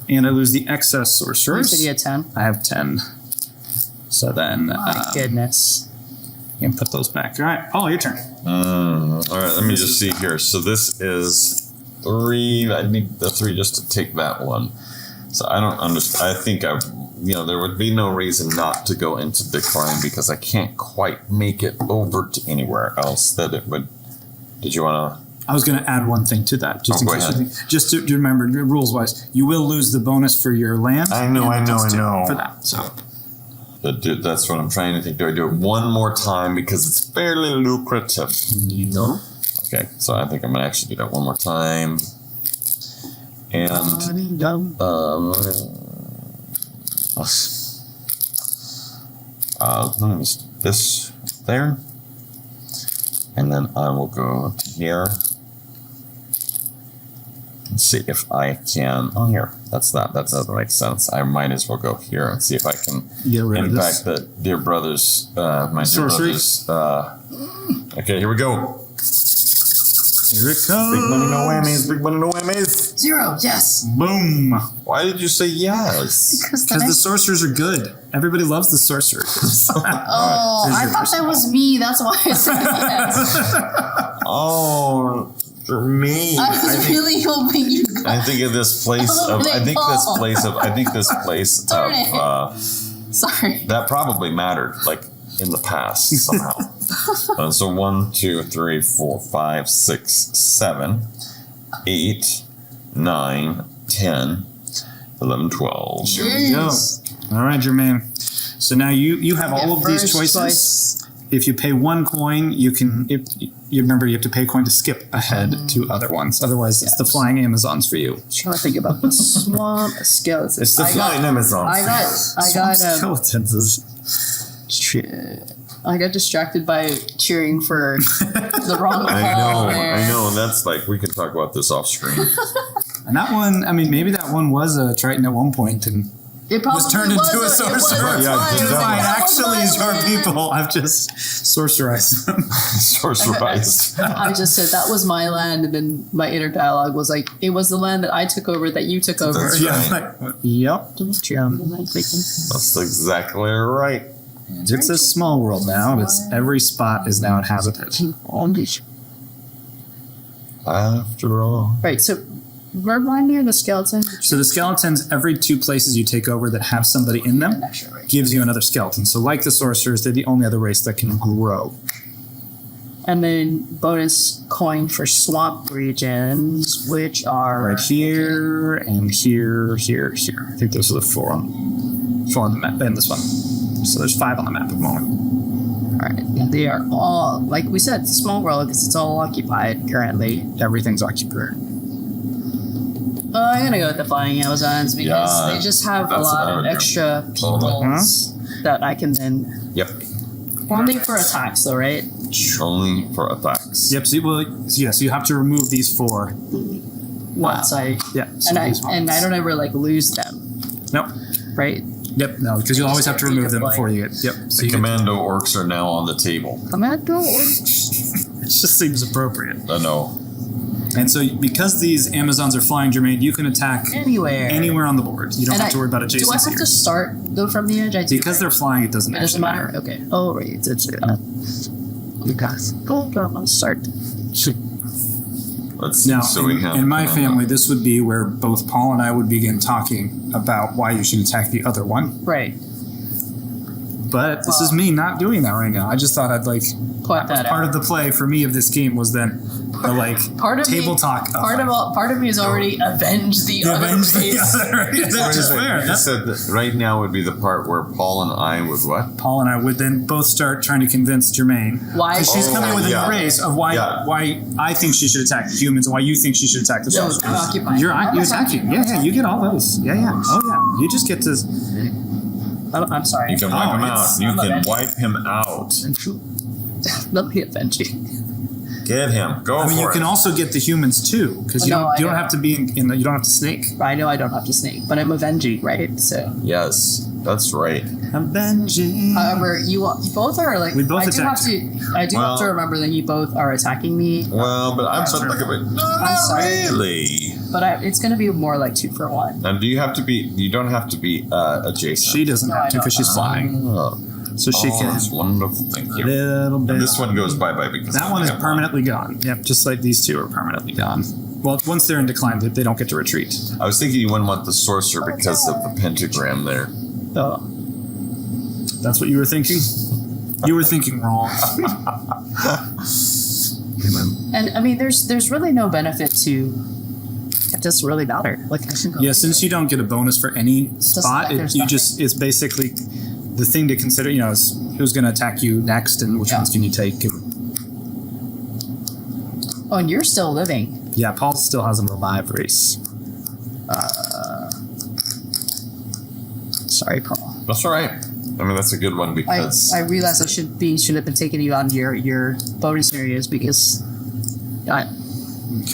And I lose the excess You sorcerers. said you had 10. I have 10. So then My goodness. you can put those back. All right, Paul, your turn. All right, let me just see here. So this is 3. I need the 3 just to take that one. So I don't understand. I think there would be no reason not to go into decline because I can't quite make it over to anywhere else that it would. Did you want to? I was going to add one thing to that, just in go case. ahead. Just to remember, rules wise, you will lose the bonus for your land. I know. For that, so That's what I'm trying to think. Do I do it one more time because it's fairly lucrative? no. Okay, so I think I'm gonna actually do that one more time. And this there, and then I will go to here and see if I can. Oh, here, that's that. That doesn't make sense. I might as well go here and see if I can Get rid of impact this. the dear brothers. My dear Sorcery. brothers. Okay, here we go. Here it comes. Big money, no whammies. Big money, no whammies. 0. Yes. Boom. Why did you say yes? Because Because the sorcerers are good. Everybody loves the sorcerers. Oh, I thought that was me. That's why I said yes. Oh, for me. I was really hoping you got I think of this place of. I think this place of. I think this place Darn it. of. Sorry. That probably mattered, like in the past somehow. So 1, 2, 3, 4, 5, 6, 7, 8, 9, 10, 11, 12. Here we go. All right, Jermaine. So now you have all of these choices. If you pay 1 coin, you can. If you remember, you have to pay a coin to skip ahead to other ones. Otherwise, it's the flying Amazons for you. Trying to think about the swamp skeleton. It's the flying Amazon. I got Skeletons. I got distracted by cheering for the wrong I call know. there. I know. That's like we can talk about this off screen. And that one, I mean, maybe that one was a Triton at one point, and It probably was turned into a sorcerer. Yeah, was. it Mine That was actually is your my land. people. I've just sorcerized them. Sorcerized. I just said that was my land, and then my inner dialogue was like, it was the land that I took over that you took over. That's Yeah, right. like, yep. That's exactly right. It's a small world now. It's every spot is now inhabited. After all. Right, so remind me of the skeleton. So the skeletons, every 2 places you take over that have somebody in them, gives you another skeleton. So like the sorcerers, they're the only other race that can grow. And then bonus coin for swamp regions, which are Right here and here. I think those are the four on the map in this one. So there's 5 on the map at the moment. All right. And they are all, like we said, Smallworld, because it's all occupied currently. Everything's occupied. I'm gonna go with the Flying Amazons because they just have a that's lot what I of would do. extra peoples that I can then. Yep. Only for attacks, though, right? Only for attacks. Yep. So you have to remove these 4. Once I Yeah. so and these ones. I don't ever like lose them, Nope. right? Yep. No, because you'll always have to remove them before you get. Yep. So The you commando orcs are now on the table. Commando. it just seems appropriate. I know. And so because these Amazons are flying, Jermaine, you can attack Anywhere on the board. You don't have to worry about adjacency. Do I have to start though from the edge? I do, Because they're flying, it doesn't It doesn't matter. Okay. Oh, right. It's you guys. Go. Let's start. Let's see. Now, So we have in my family, this would be where both Paul and I would begin talking about why you should attack the other one. Right. But this is me not doing that right now. I just thought I'd like Put that part out. of the play for me of this game was then the like Part of table me, talk. Part of me is already avenged the other avenge the race. other. That's just fair. You said that right now would be the part where Paul and I would what? Paul and I would then both start trying to convince Jermaine. Why? Because she's coming with yeah. a race of why I think she should attack the humans and why you think she should attack the No, sorcerers. I'm occupying. You're attacking. Yeah, you get all those. Yeah. Oh yeah. You just get to. I'm sorry. You can wipe him out. it's- You I'm can avenged. wipe him out. Let me avenge you. Get him. Go I mean, for you it. can also get the humans too, because you No, I don't don't. have to be in the, you don't have to snake. I know I don't have to snake, but I'm avenging, right? So, Yes, that's right. Avenging. however, you both are like. We both I do have attacked. to have to remember that you both are attacking me, Well, but I'm so look at it. Not sorry. really. but it's going to be more like 2 for 1. And do you have to be? You don't have to be adjacent. She doesn't No, have I to because don't. she's flying, Oh, so she can. that's wonderful. Thank A you. little bit. And this one goes bye bye because That one is permanently gone. Yep, just like these 2 are permanently gone. Well, once they're in decline, they don't get to retreat. I was thinking you wouldn't want the sorcerer because of the pentagram there. Oh, that's what you were thinking. You were thinking wrong. And I mean, there's really no benefit to. It doesn't really matter. Like, I can go. Yeah, since you don't get a bonus for any spot, there's you nothing. just it's basically the thing to consider. You know, is who's going to attack you next and which Yeah. ones can you take. And, Oh, and you're still living. yeah, Paul still has a revive race. Sorry, Paul. That's all right. I mean, that's a good one because I realized I should have been taking you on your bonus areas because.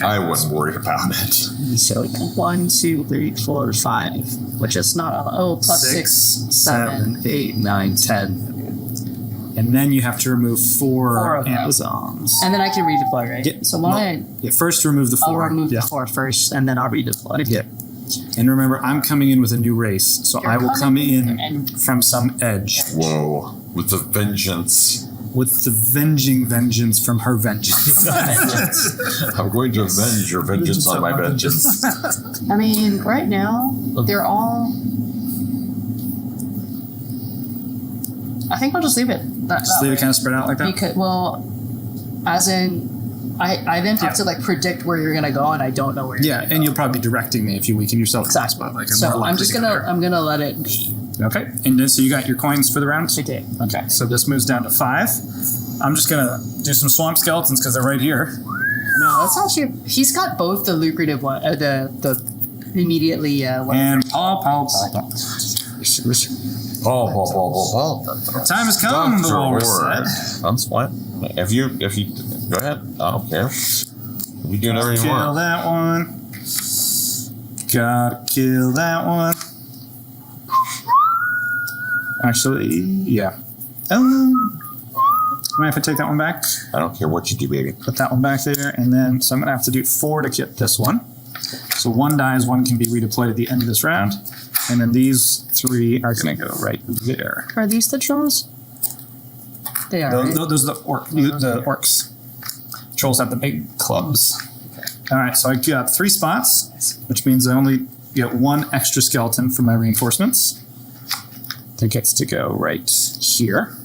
I wasn't worried about it. So 1, 2, 3, 4, 5, which is not plus 6, 7, 8, 9, 10. And then you have to remove 4 4 of them. Amazons. And then I can redeploy, right? Yeah, So why Yeah, first remove the 4. I'll remove yeah. the 4 first, and then I'll redeploy. Yeah. And remember, I'm coming in with a new race, so You're I will come coming in and- from some edge Whoa, with the vengeance. with the vengeance from her vengeance. I'm going to avenge your vengeance on my vengeance. I mean, right now they're all. I think I'll just leave it. Just leave it kind of spread out like that. Because, well, as in, I then have to like predict where you're gonna go, and I don't know where. Yeah, and you'll probably be directing me if you weaken yourself. Exactly. Like, So more I'm likely just to gonna get there. I'm gonna let it be. Okay, and then so you got your coins for the round. I did. Okay, so this moves down to 5. I'm just gonna do some swamp skeletons because they're right here. No, that's actually he's got both the lucrative one, the immediately one. And Paul. Paul. Time has come. The Dr. walrus Hoard. said. I'm what? If you go ahead, I don't care. You do whatever you Kill want. that one. Gotta kill that one. Actually, yeah. I might have to take that one back. I don't care what you do, baby. Put that one back there, and then so I'm gonna have to do 4 to get this one. So 1 dies, 1 can be redeployed at the end of this round, and then these 3 are gonna go right there. Are these the trolls? They are. Right? Those are the orcs. Trolls have the big clubs. All right, so I got 3 spots, which means I only get 1 extra skeleton for my reinforcements. That gets to go right here.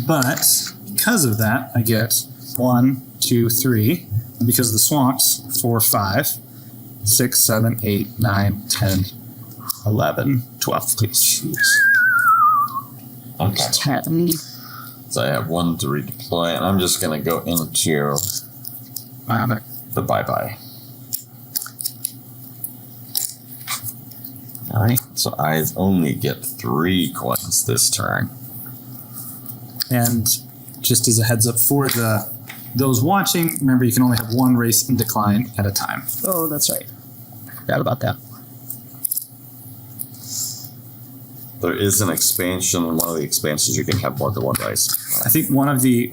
But because of that, I get 1, 2, 3. And because of the swamps, 4, 5, 6, 7, 8, 9, 10, 11, 12. Please. Okay. 10. So I have 1 to redeploy, and I'm just going to go into the bye-bye. All right. So I only get 3 coins this turn. And just as a heads up for those watching, remember you can only have 1 race in decline at a time. Oh, that's right. Forgot about that. There is an expansion. In one of the expansions, you can have more than 1 race. I think one of the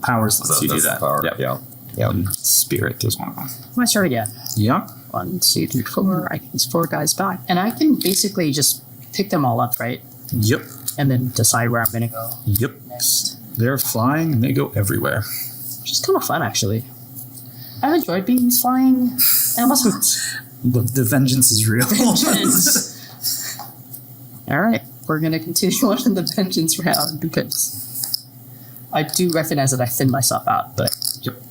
powers lets you do That's the that. power. Yep. Yeah. Spirit is one of them. Let me start again. Yep. 1, 2, 3, 4. I can these 4 guys back. And I can basically just pick them all up, right? Yep. And then decide where I'm going to go. Yep. Next. They're flying and they go everywhere. Which is kind of fun, actually. I've enjoyed being these flying animals. The vengeance is real. Vengeance. All right. We're going to continue on in the vengeance round because I do recognize that I thinned myself out, but Yep.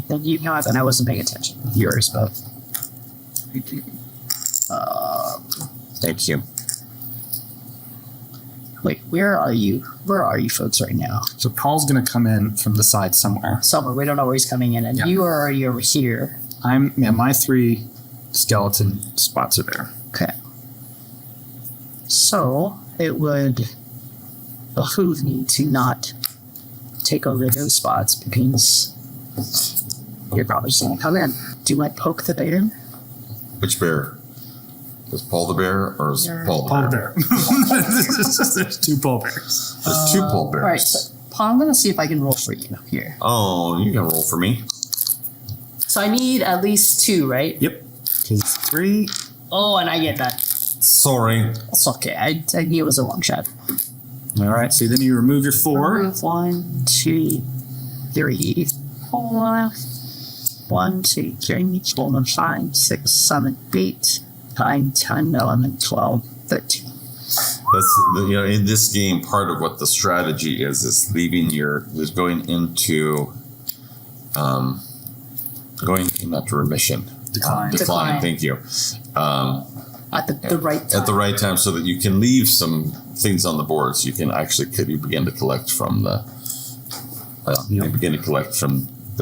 then you know that I wasn't paying attention. Yours, but Thank you. wait, where are you? Where are you folks right now? So Paul's going to come in from the side somewhere. Somewhere. We don't know where he's coming in, and Yeah. you are already over here. My 3 skeleton spots are there. Okay. So it would behoove me to not take over those spots because you're probably just going to come in. Do I poke the bear? Which bear? Is Paul the bear or is Yeah. Paul the Paul bear? bear. There's 2 pole bears. There's 2 Paul bears. All right, so Paul, I'm going to see if I can roll for you here. Oh, you can roll for me. So I need at least 2, right? Yep. Because it's 3. Oh, and I get that. Sorry. It's okay. I knew it was a long shot. All right. So then you remove your 4. 1, 2, 3, 4. 1, 2, 3, 4, 5, 6, 7, 8, 9, 10, 11, 12, 13. That's in this game, part of what the strategy is going into not to remission. Decline. Thank you. At the right time. At the right time, so that you can leave some things on the board, so you can actually begin to collect from the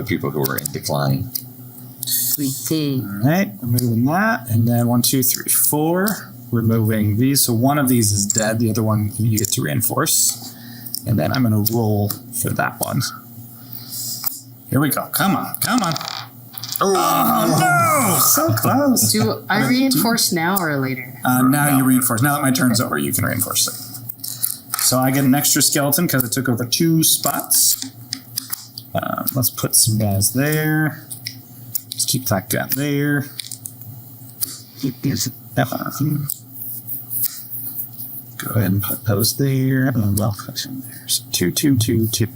people who are in decline. Sweet. All right. Removing that. And then 1, 2, 3, 4. Removing these. So one of these is dead. The other one you get to reinforce. And then I'm going to roll for that one. Here we go. Come on. Oh, no! So close. Do I reinforce now or later? Now you reinforce. Now that my turn's over, you can reinforce it. So I get an extra skeleton because I took over 2 spots. Let's put some guys there. Let's keep that guy there. Go ahead and put those there. Well, put them there. So 2, 2, 2, 2.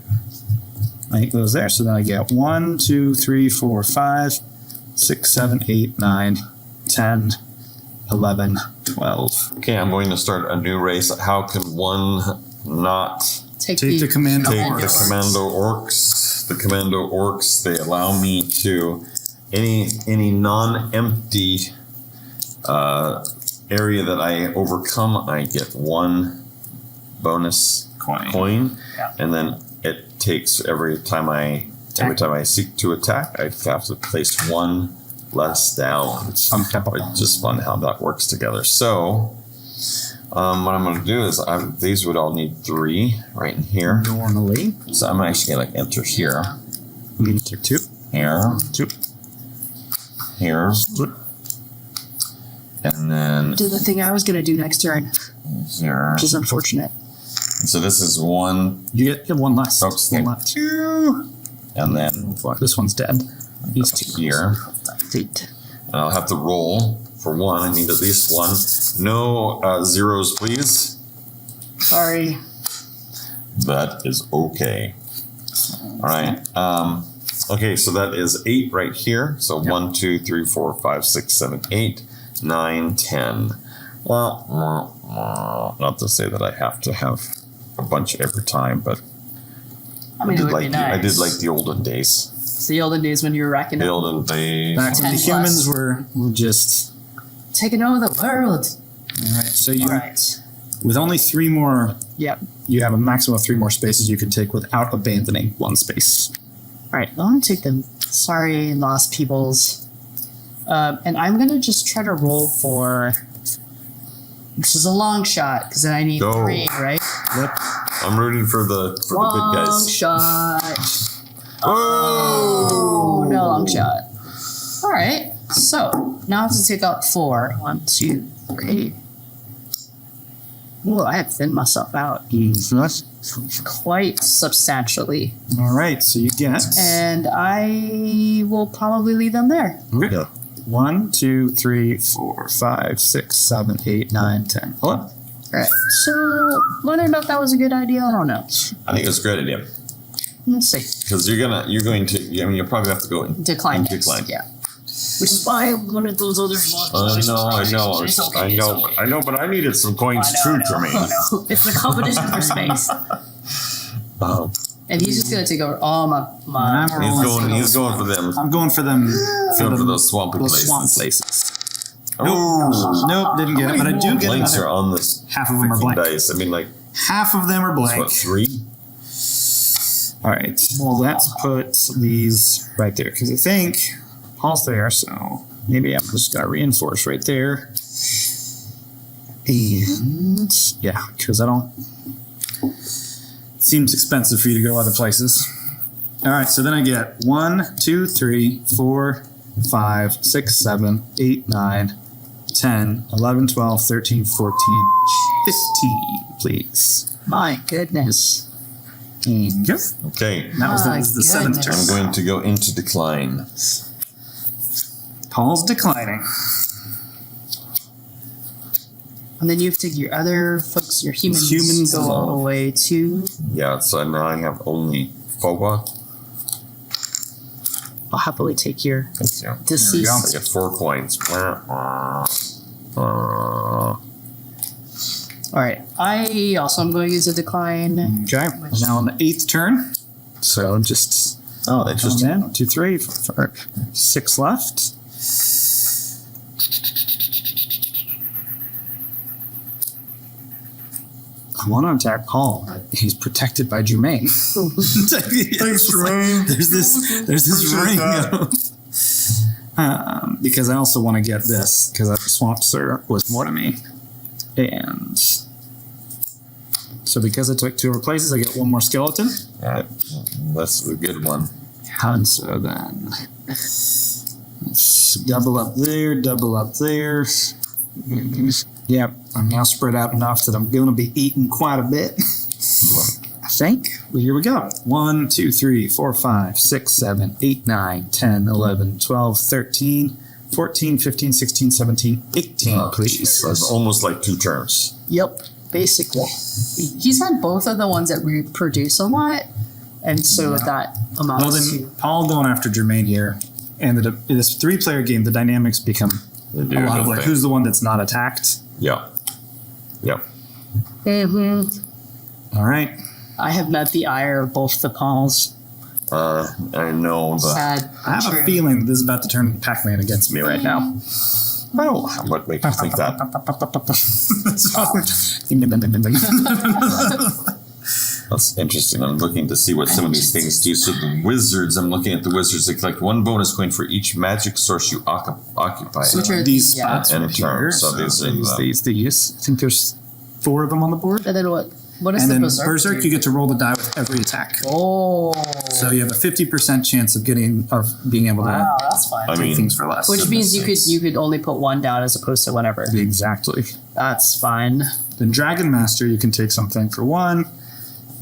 I hit those there. So then I get 1, 2, 3, 4, 5, 6, 7, 8, 9, 10, 11, 12. Okay, I'm going to start a new race. How can one not Take the commando take orcs. the commando orcs? The commando orcs, they allow me to any non-empty area that I overcome, I get 1 bonus coin. Yeah. And then it takes every time I seek to attack, I have to place 1 less down. It's just fun how that works together. So what I'm going to do is these would all need 3 right in here. Normally. So I'm actually going to enter here. I'm going to take 2. Here. 2. Here. And then Do the thing I was going to do next turn, here. which is unfortunate. So this is 1. You get 1 less. Oops, 1 left. 2. And then This one's dead. These 2 here. 8. And I'll have to roll for 1. I need at least 1. No zeros, please. Sorry. That is okay. All right. Okay, so that is 8 right here. So 1, 2, 3, 4, 5, 6, 7, 8, 9, 10. Well, not to say that I have to have a bunch every time, but I mean, it would be I nice. did like the olden days. It's the olden days when you were racking The up, olden days. Back when the 10 humans plus. were just. taking over the world. All right. So you, All right. with only 3 more, Yep. you have a maximum of 3 more spaces you can take without abandoning 1 space. All right. I'm gonna take them. Sorry, lost peoples. And I'm gonna just try to roll for. This is a long shot because then I need Go. 3, right? Yep. I'm rooting for the good Long guys. shot. Oh! Oh, no long shot. All right. So now I have to take out 4. 1, 2, 3. Ooh, I have thinned myself out quite substantially, All right. So you get. and I will probably leave them there. Okay. Yeah. 1, 2, 3, 4, 5, 6, 7, 8, 9, 10, 11. All right. So whether or not that was a good idea, I don't know. I think it's a great idea Let's see. because you're going to. I mean, you'll probably have to go in. Decline. And next, decline. Yeah. Which is why one of those other. I know, but I needed some coins too, Jermaine. It's the competition for space. And he's just gonna take over all my. He's going for them. I'm going for them. Going for those swampy Those places. swamp places. Oh, Nope, didn't get it, but I do get blanks another. are on this. Half of them are freaking blank. dice. I mean, like, Half of them are blank. what, 3? All right. Well, let's put these right there because I think Paul's there, so maybe I'm just gonna reinforce right there. And yeah, because I don't. Seems expensive for you to go other places. All right, so then I get 1, 2, 3, 4, 5, 6, 7, 8, 9, 10, 11, 12, 13, 14, 15, please. My goodness. And yep. Okay. That was My this is the 7th turn. I'm going to go into decline. Paul's declining. And then you have to take your other folks, your humans, Humans go all the way to. Yeah, so now I have only Foba. I'll happily take your Yeah. deceased. I get 4 coins. All right. I also am going to use a decline. Okay. Now on the 8th turn. So just Oh, interesting. 1, 2, 3, 4, 6 left. I want to attack Paul, but he's protected by Jermaine. Thanks, Jermaine. There's this ring. Because I also want to get this because that swamp sir was more to me, and so because I took 2 other places, I get 1 more skeleton. Yeah, that's a good one. And so then let's double up there, double up there. Yep, I'm now spread out enough that I'm going to be eating quite a bit. I think. Well, here we go. 1, 2, 3, 4, 5, 6, 7, 8, 9, 10, 11, 12, 13, 14, 15, 16, 17, 18, please. That's almost like 2 turns. Yep. Basically. He's had both of the ones that reproduce a lot. And so that Well, amounts then to. Paul going after Jermaine here. And in this 3-player game, the dynamics become a lot of like, who's the one that's not attacked? Yeah. Yep. Mm-hmm. All right. I have met the ire of both the Pauls. I know, but Sad. I have a feeling that this is about to turn Pac-Man against me right now. well, what makes you think that? That's interesting. I'm looking to see what some of these things do. So the wizards, I'm looking at the wizards. They collect 1 bonus coin for each magic source you occupy. Which are These yeah. spots And right a turn, here. so these are these. I think there's 4 of them on the board. And then what? What is And the then berserk? Berserk, do? you get to roll the die with every attack. Oh. So you have a 50% chance of being able Wow, to that's fine. I take mean, things for less. Which means you could only put 1 down as opposed to whatever. Exactly. That's fine. Then Dragon Master, you can take something for 1.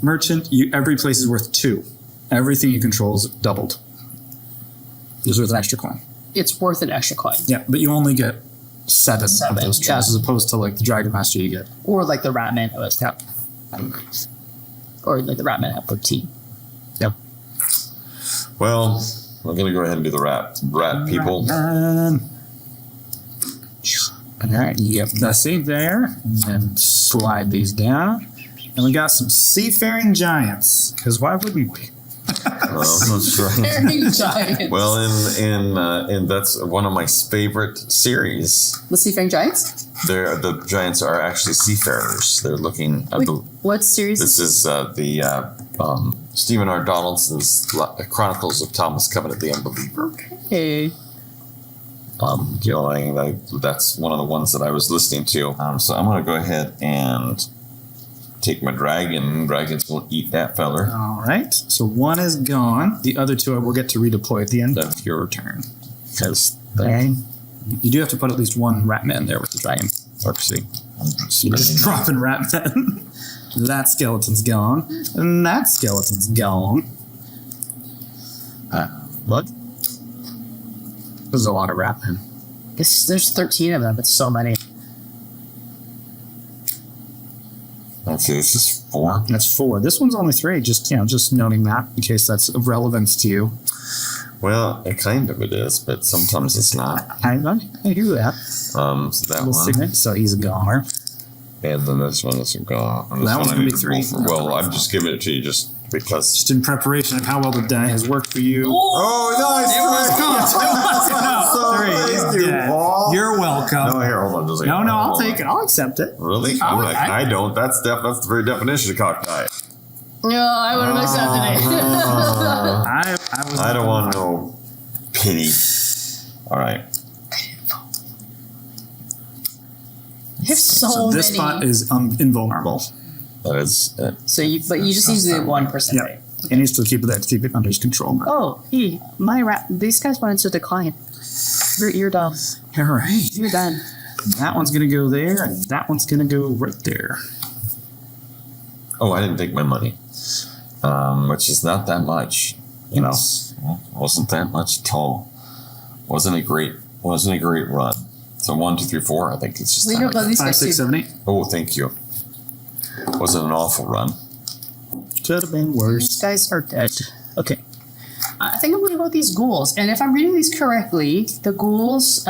Merchant, every place is worth 2. Everything you control is doubled. Is worth an extra coin. It's worth an extra coin. Yeah, but you only get 7 of Seven, those yeah. as opposed to like the Dragon Master you get. Or like the Ratman was. Yeah. Or like the Ratman had 14. Yep. well, I'm going to go ahead and do the rat people. All right, yep, that's it there. And slide these down. And we got some seafaring giants, because why wouldn't we? Well, that's right. Very giant. Well, and that's one of my favorite series. The Seafaring Giants? The giants are actually seafarers. They're looking at Wait, what series? This is the Stephen R. Donaldson's Chronicles of Thomas Covenant the Unbeliever. Okay. That's one of the ones that I was listening to. So I'm going to go ahead and take my dragon. Dragons will eat that feller. All right. So one is gone. The other two I will get to redeploy at the end of your turn. Because you do have to put at least one rat man there with the dragon. Oopsie. You're just dropping rat men. That skeleton's gone. And that skeleton's gone. What? There's a lot of rat men. There's 13 of them. It's so many. Okay, this is 4. That's 4. This one's only 3. Just noting that in case that's of relevance to you. Well, it is, but sometimes it's not. I hear that. So that Little one. signet, so he's a goner. And then this one is a go. And this That one's one I gonna need be to 3. roll for. Well, I'm just giving it to you just because. Just in preparation of how well the die has worked for you. Oh, nice! Thank you, Paul. You're welcome. No, here, hold on. Just a second. No, I'll Hold take on. it. I'll accept it. Really? I don't. That's the very definition of cockeye. No, I would have accepted it. I don't want no pity. All right. There's so So this many. spot is invulnerable. That is it. So you just use the 1%, Yeah. right? He needs to keep it under his control. Oh, hey, these guys wanted to decline. You're done. All right. You're done. That one's going to go there, and that one's going to go right there. Oh, I didn't take my money, which is not that much. Wasn't that much at all. Wasn't a great run. So 1, 2, 3, 4. I think it's just. We don't know these 5, guys 6, too. 7, 8. Oh, thank you. Wasn't an awful run. Could have been worse. These guys are dead. Okay. I think I'm going to go with these ghouls. And if I'm reading these correctly, the ghouls,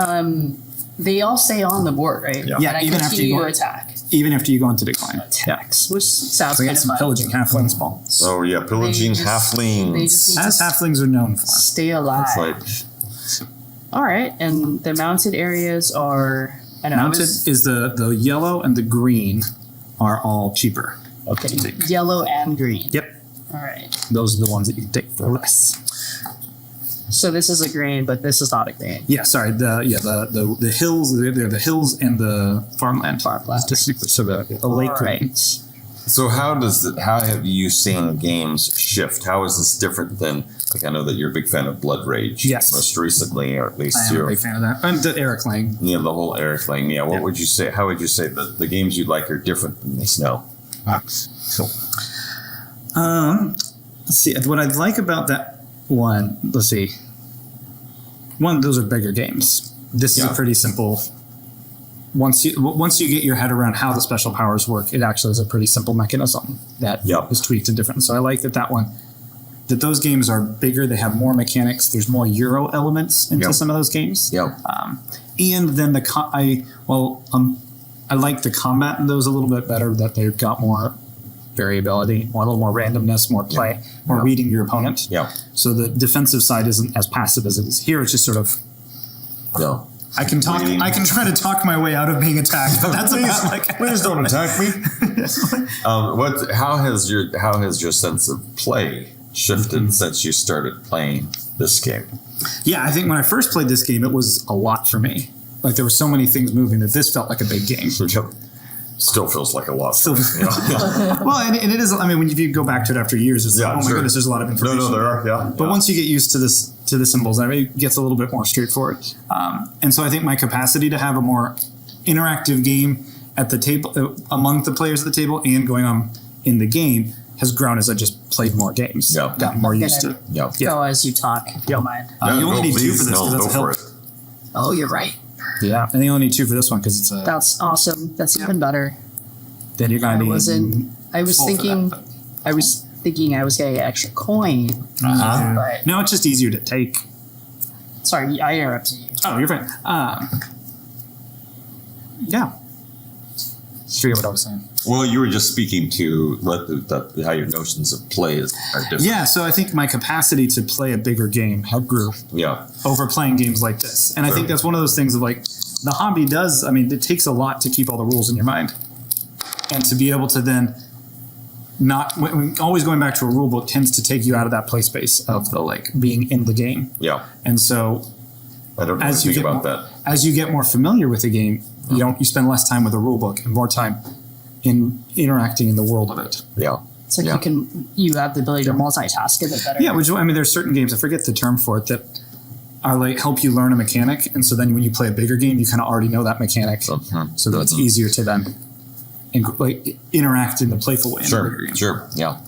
they all stay on the board, right? Yeah. And Yeah, I even after continue you to go- attack. Even after you go into decline. Attacks, which sounds So we kind got of some fun. pillaging halflings, Paul. Oh yeah, pillaging They just halflings. need As to halflings are known for. stay alive. That's like All right, and the mounted areas are... I know, Mounted is the yellow and the green are all cheaper. Okay, yellow and green. Yep. All right. Those are the ones that you can take for less. So this is a green, but this is not a green. Yeah, sorry. The hills. They're the hills and the farmland. So the lake Right. greens. So how have you seen games shift? How is this different than, like, I know that you're a big fan of Blood Rage. Yes. Most recently, or at least I am a you're, big fan of that. And the Eric Lang. the whole Eric thing. Yeah. What Yeah. would you say? How would you say that the games you like are different than this? No. So, let's see. What I like about that one. Let's see. One, those are bigger games. This is Yeah. a pretty simple. Once you get your head around how the special powers work, it actually is a pretty simple mechanism that Yep. is tweaked and different. So I like that one. That those games are bigger. They have more mechanics. There's more Euro elements into Yep. some of those games. Yep. And then I like the combat in those a little bit better. That they've got more variability, a little more randomness, more play, more Yep. reading your opponent. Yeah. So the defensive side isn't as passive as it is here. It's just sort of No. I can try to talk my way out of being attacked, but that's about like Please don't attack me. How has your sense of play shifted since you started playing this game? Yeah, I think when I first played this game, it was a lot for me. Like there were so many things moving that this felt like a big game. Yep. Still feels like a lot. So, Yeah. well, and it is. I mean, when you go back to it after years, it's like, oh my sure. goodness, there's a lot of information. No, there are. Yeah. But once you get used to the symbols, I mean, it gets a little bit more straightforward. And so I think my capacity to have a more interactive game at the table, among the players at the table, and going on in the game has grown as I just played more games. Yeah. Gotten more used to it. Yeah. Yeah. Go as you talk. Don't mind. You only need 2 please, for this because no, that's a go for help. it. Oh, you're right. Yeah, and you only need 2 for this one because it's a. That's awesome. That's even better. Then you're gonna I need. was full for thinking that, I was thinking I was getting an extra coin. But No, it's just easier to take. sorry, I interrupted you. Oh, you're fine. Yeah. forget what I was saying. Well, you were just speaking to how your notions of play are different. Yeah, so I think my capacity to play a bigger game grew over playing games like this. And I think that's one of those things of like, the hobby does, I mean, it takes a lot to keep all the rules in your mind. And to be able to then always going back to a rule book tends to take you out of that play space of the like being in the game. Yeah. And so I don't know anything about that. As you get more familiar with the game, you spend less time with the rule book and more time in interacting in the world of it. Yeah. It's like you have the ability to multitask a bit better. Yeah, there's certain games, I forget the term for it, that are like help you learn a mechanic. And so then when you play a bigger game, you kind of already know that mechanic. So that it's easier to then interact in the playful way. Sure. Yeah.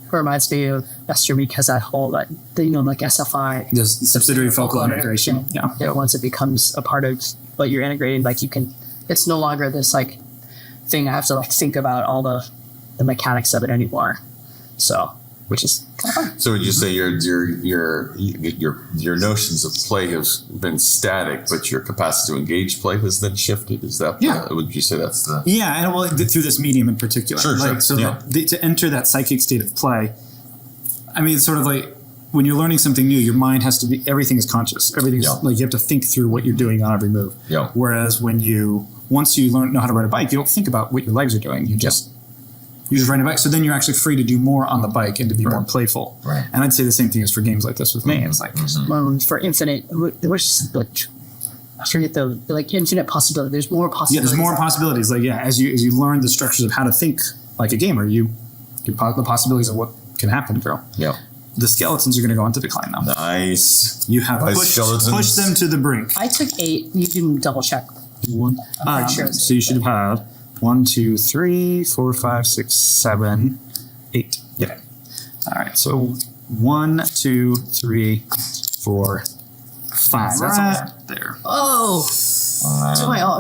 It reminds me of Esther because that whole like SFI, the subsidiary focal integration. Yeah. Once it becomes a part of what you're integrating, like it's no longer this like thing I have to like think about all the mechanics of it anymore. So, which is kind of fun. So would you say your notions of play have been static, but your capacity to engage play has then shifted? Is that would you say that's the and through this medium in particular, to enter that psychic state of play. I mean, it's sort of like when you're learning something new, your mind has to be everything is conscious. Everything's like you have to think through what you're doing on every move. Yeah. Whereas once you know how to ride a bike, you don't think about what your legs are doing. You're just riding a bike. So then you're actually free to do more on the bike and to be more playful. Right. And I'd say the same thing is for games like this with me. It's like for Infinite, I forget the like Infinite possibility. There's more possibilities. Yeah, there's more possibilities. Like as you learn the structures of how to think like a gamer, the possibilities of what can happen grow. Yeah. The skeletons are going to go into decline now. Nice. You have pushed them to the brink. I took 8. You can double check. So you should have had 1, 2, 3, 4, 5, 6, 7, 8. Yeah. All right. So 1, 2, 3, 4, 5. That's all there. Oh.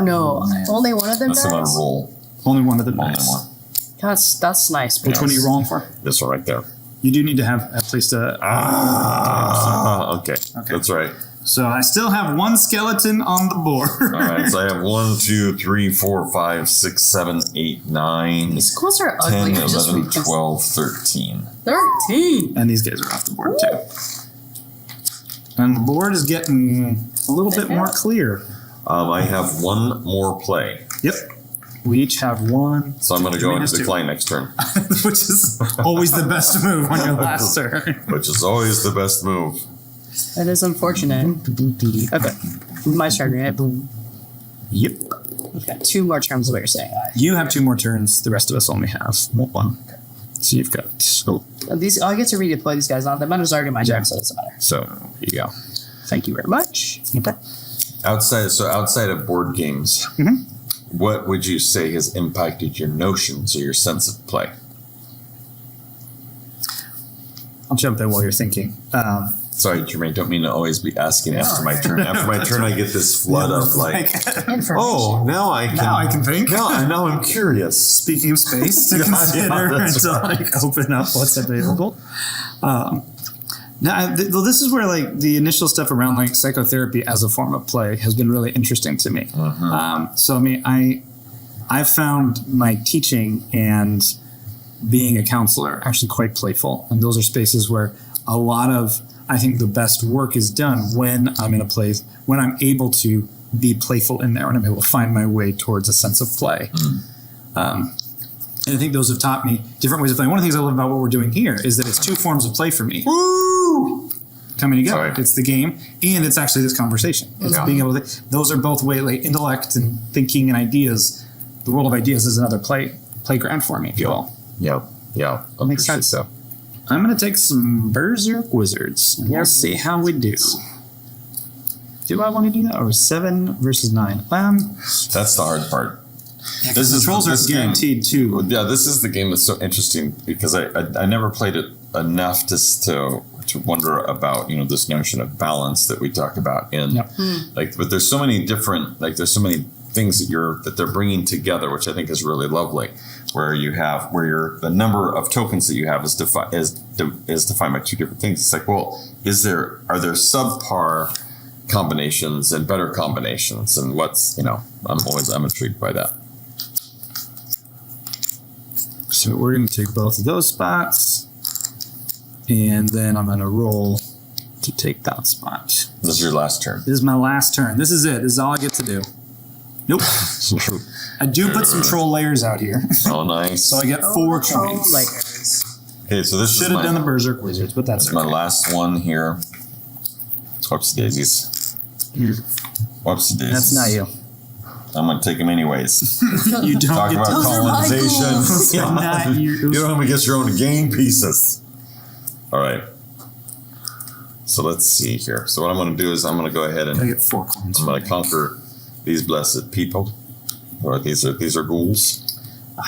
No. Only one of them That's dies? on a roll. Only one of them dies. That's nice. Which one are you rolling for? This one right there. You do need to have a place to... Okay. That's right. So I still have one skeleton on the board. All right, so I have 1, 2, 3, 4, 5, 6, 7, 8, 9, These schools are 10, ugly. 11, 12, 13. 13! And these guys are off the board too. And the board is getting a little bit more clear. I have one more play. Yep. We each have one. So I'm going to go into decline next turn. Which is always the best move on your last turn. Which is always the best move. That is unfortunate. Okay. My turn, right? Yep. Okay. 2 more turns is what you're saying. You have 2 more turns. The rest of us only have 1. So you've got... I get to redeploy these guys on. The meta's already my turn, so it doesn't matter. So, here you go. Thank you very much. Okay. Outside of board games, what would you say has impacted your notions or your sense of play? I'll jump in while you're thinking. Sorry, Jermaine, don't mean to always be asking after my turn. After my turn, I get this flood of now I can think. Now I'm curious. Speaking of space to consider and to open up what's available. This is where the initial stuff around psychotherapy as a form of play has been really interesting to me. So I mean, I found my teaching and being a counselor actually quite playful, and those are spaces where a lot of I think the best work is done when I'm in a place when I'm able to be playful in there and I'm able to find my way towards a sense of play. And I think those have taught me different ways of playing. One of the things I love about what we're doing here is that it's 2 forms of play for me. Woo! Coming together. Sorry. It's the game and it's actually this conversation. It's being able to, those are both intellect and thinking and ideas. The world of ideas is another playground for me, if you will. Yeah. Makes sense. So. I'm going to take some Berserk Wizards. We'll see how we do. Do I want to do that? Or 7 versus 9? That's the hard part. Yeah, controls are guaranteed too. Yeah, this is the game that's so interesting because I never played it enough to wonder about this notion of balance that we talk about in but there's so many different there's so many things that they're bringing together, which I think is really lovely. Where the number of tokens that you have is defined by 2 different things. It's like, well, are there subpar combinations and better combinations, and what's I'm intrigued by that. So we're going to take both of those spots. And then I'm going to roll to take that spot. This is your last turn. This is my last turn. This is it. This is all I get to do. Nope. I do put some troll layers out here. Oh, nice. So I get 4 troll coins. layers. Okay, so this Should have done the Berserk Wizards, but that's my okay. last one here. Whoopsie daisies. Whoopsie daisies. That's not you. I'm going to take them anyways. You don't Talk get about to. Those are my colonization. goals. Yeah, not you. You don't even get your own game pieces. All right. So let's see here. So what I'm going to do is I'm going to go ahead and I get 4 coins. I'm going to conquer these blessed people. Or these are ghouls.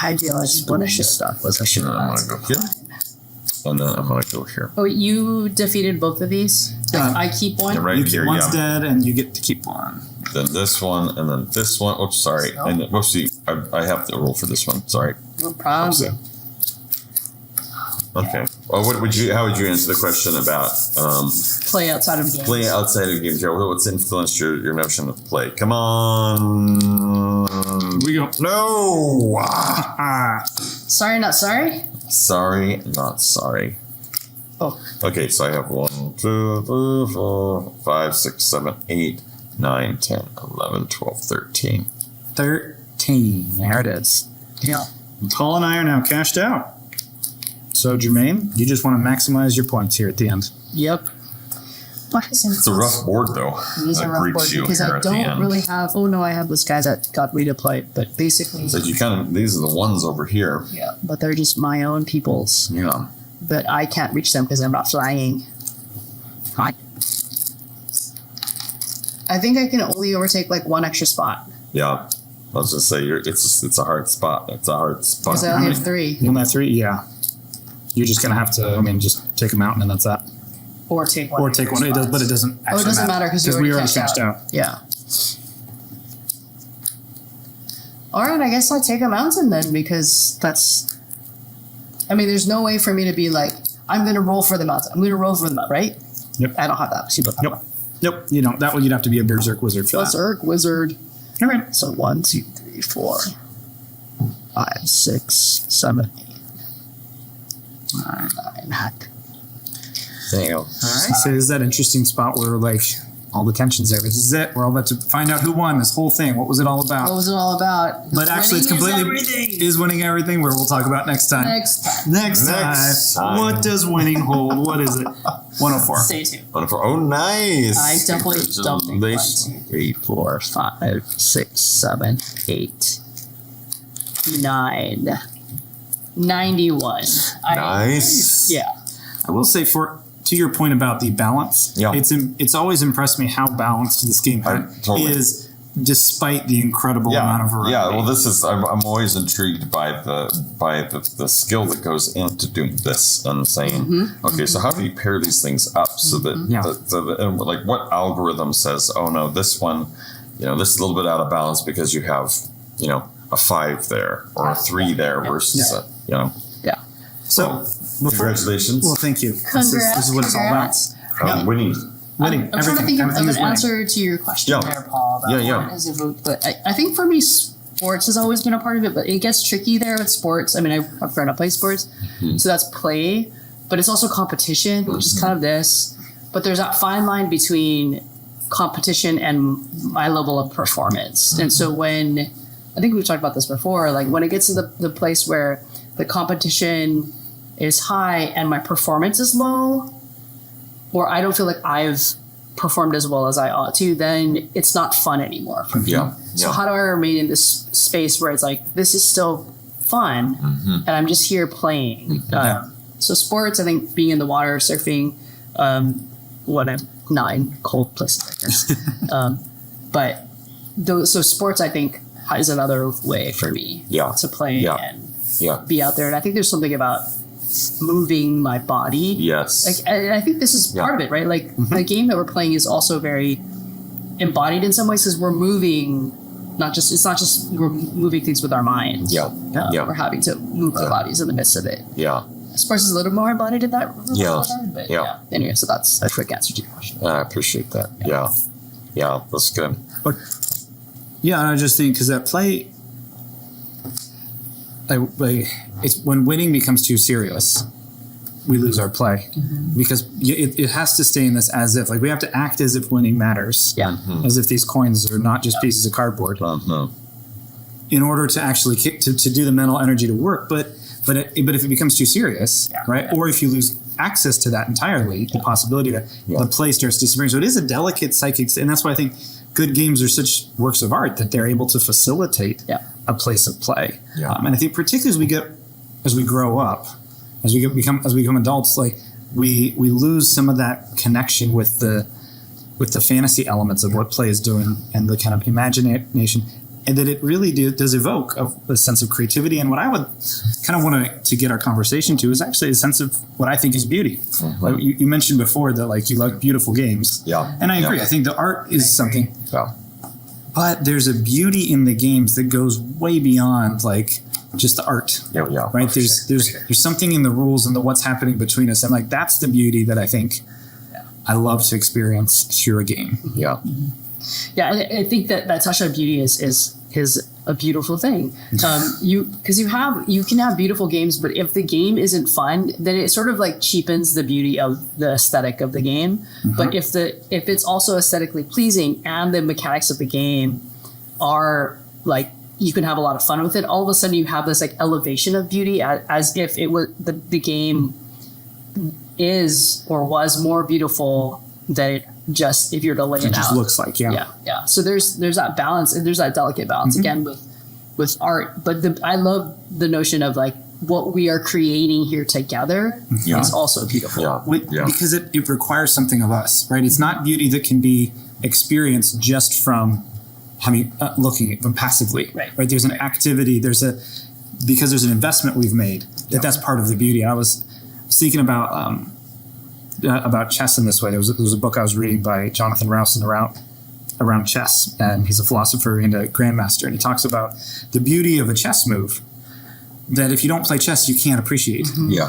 Idealized bonus stuff was I should And I'm have. going to go here. And then I'm going to go here. Oh, you defeated both of these? Yeah. I keep one? And right You here, one's yeah. dead, and you get to keep one. Then this one, and then this one. Oops, sorry. And whoopsie, I have to roll for this one. Sorry. No problem. Okay. Well, what would you? How would you answer the question about Play outside of games. play outside of games? Joe, what's influenced your notion of play? Come on. We go. No. Sorry, not sorry? Sorry, not sorry. Oh. Okay, so I have 1, 2, 3, 4, 5, 6, 7, 8, 9, 10, 11, 12, 13. 13. There it is. Yeah. Paul and I are now cashed out. So, Jermaine, you just want to maximize your points here at the end. Yep. It's a rough board, though. It is a That rough greets board you because here I at the don't end. really have. Oh no, I have those guys that got me to play, but basically, So you kind of these are the ones over here. yeah. But they're just my own peoples. Yeah. But I can't reach them because I'm not flying. Hi. I think I can only overtake like one extra spot Yeah. I was just say it's a hard spot. It's a hard spot. because I only have 3 You want that 3? Yeah. You're just going to have to, just take them out, and then that's that. or take one. Or take one. It does, but it doesn't actually Oh, it doesn't matter because we already cashed cashed out. Yeah. All right, I guess I'll take a mountain then because that's. I mean, there's no way for me to be like, I'm going to roll for the mountain. I'm going to roll for the mountain, right? Yep. I don't have that. So you don't have Yep. Nope, you don't. That one you'd have to be a Berserk Wizard for that. that. Berserk Wizard. Okay. So 1, 2, 3, 4, 5, 6, 7, 8, 9. There you go. All right. So this is that interesting spot where like all the tension's there. This is it. We're all about to find out who won this whole thing. What was it all about? What was it all about? But actually, it's completely is winning everything. Where we'll talk about next time. Next time. Next time. What does winning hold? What is it? 104. Stay tuned. 104. Oh, nice. I definitely don't think 1, Congratulations. 2, 3, 4, 5, 6, 7, 8, 9, 91. Nice. Yeah. I will say to your point about the balance. Yeah. It's always impressed me how balanced this game Totally. is, despite the incredible amount of variety. Yeah, well, this is I'm always intrigued by the skill that goes into doing this and saying, okay, so how do you pair these things up so that and like what algorithm says, oh no, this one, this is a little bit out of balance because you have a 5 there or a 3 there versus Yeah. So congratulations. Well, thank you. Congrats. This is what it's all about. Winning. Winning. I'm trying to think of Everything an is winning. answer to your question Yeah. there, Paul. About Yeah. what is a vote, but I think for me, sports has always been a part of it, but it gets tricky there with sports. I mean, I've grown up playing sports, so that's play, but it's also competition, which is kind of this. But there's that fine line between competition and my level of performance. And so when, I think we've talked about this before, like when it gets to the place where the competition is high and my performance is low, or I don't feel like I've performed as well as I ought to, then it's not fun anymore for me. Yeah. So how do I remain in this space where it's like, this is still fun and I'm just here playing? So sports, I think being in the water, surfing, what I'm 9 cold places, I guess. But so sports, I think, is another way for me to play and be out there. And I think there's something about moving my body. Yes. Like, and I think this is part of it, right? Like the game that we're playing is also very embodied in some ways because we're moving. It's not just we're moving things with our minds. We're having to move our bodies in the midst of it. Yeah. Sports is a little more embodied in that. But anyway, so that's a quick answer to your question. I appreciate that. Yeah, that's good. Yeah, and I just think because that play, it's when winning becomes too serious, we lose our play because it has to stay in this as if, like, we have to act as if winning matters. Yeah. As if these coins are not just pieces of cardboard. In order to actually to do the mental energy to work, but if it becomes too serious, right? Or if you lose access to that entirely, the possibility that the play starts disappearing. So it is a delicate psychic, and that's why I think good games are such works of art, that they're able to facilitate a place of play. And I think particularly as we grow up, as we become adults, like we lose some of that connection with the fantasy elements of what play is doing and the kind of imagination. And that it really does evoke a sense of creativity. And what I would kind of want to get our conversation to is actually a sense of what I think is beauty. Like you mentioned before that, like, you like beautiful games. Yeah. And I agree. I think the art is something. Yeah. But there's a beauty in the games that goes way beyond, like, just the art. Yeah. Right? There's something in the rules and what's happening between us. And, like, that's the beauty that I think I love to experience through a game. Yeah. Yeah, I think that touch on beauty is a beautiful thing. You can have beautiful games, but if the game isn't fun, then it sort of like cheapens the beauty of the aesthetic of the game. But if it's also aesthetically pleasing and the mechanics of the game are like, you can have a lot of fun with it, all of a sudden you have this like elevation of beauty as if it was the game is or was more beautiful than it just if you're to lay it out. It just looks like, yeah. So there's that balance, and there's that delicate balance again with art. But I love the notion of like what we are creating here together is also beautiful. Because it requires something of us, right? It's not beauty that can be experienced just from looking at them passively, right? There's an activity, because there's an investment we've made that's part of the beauty. I was thinking about chess in this way. There was a book I was reading by Jonathan Rowson around chess, and he's a philosopher and a grandmaster, and he talks about the beauty of a chess move that if you don't play chess, you can't appreciate. You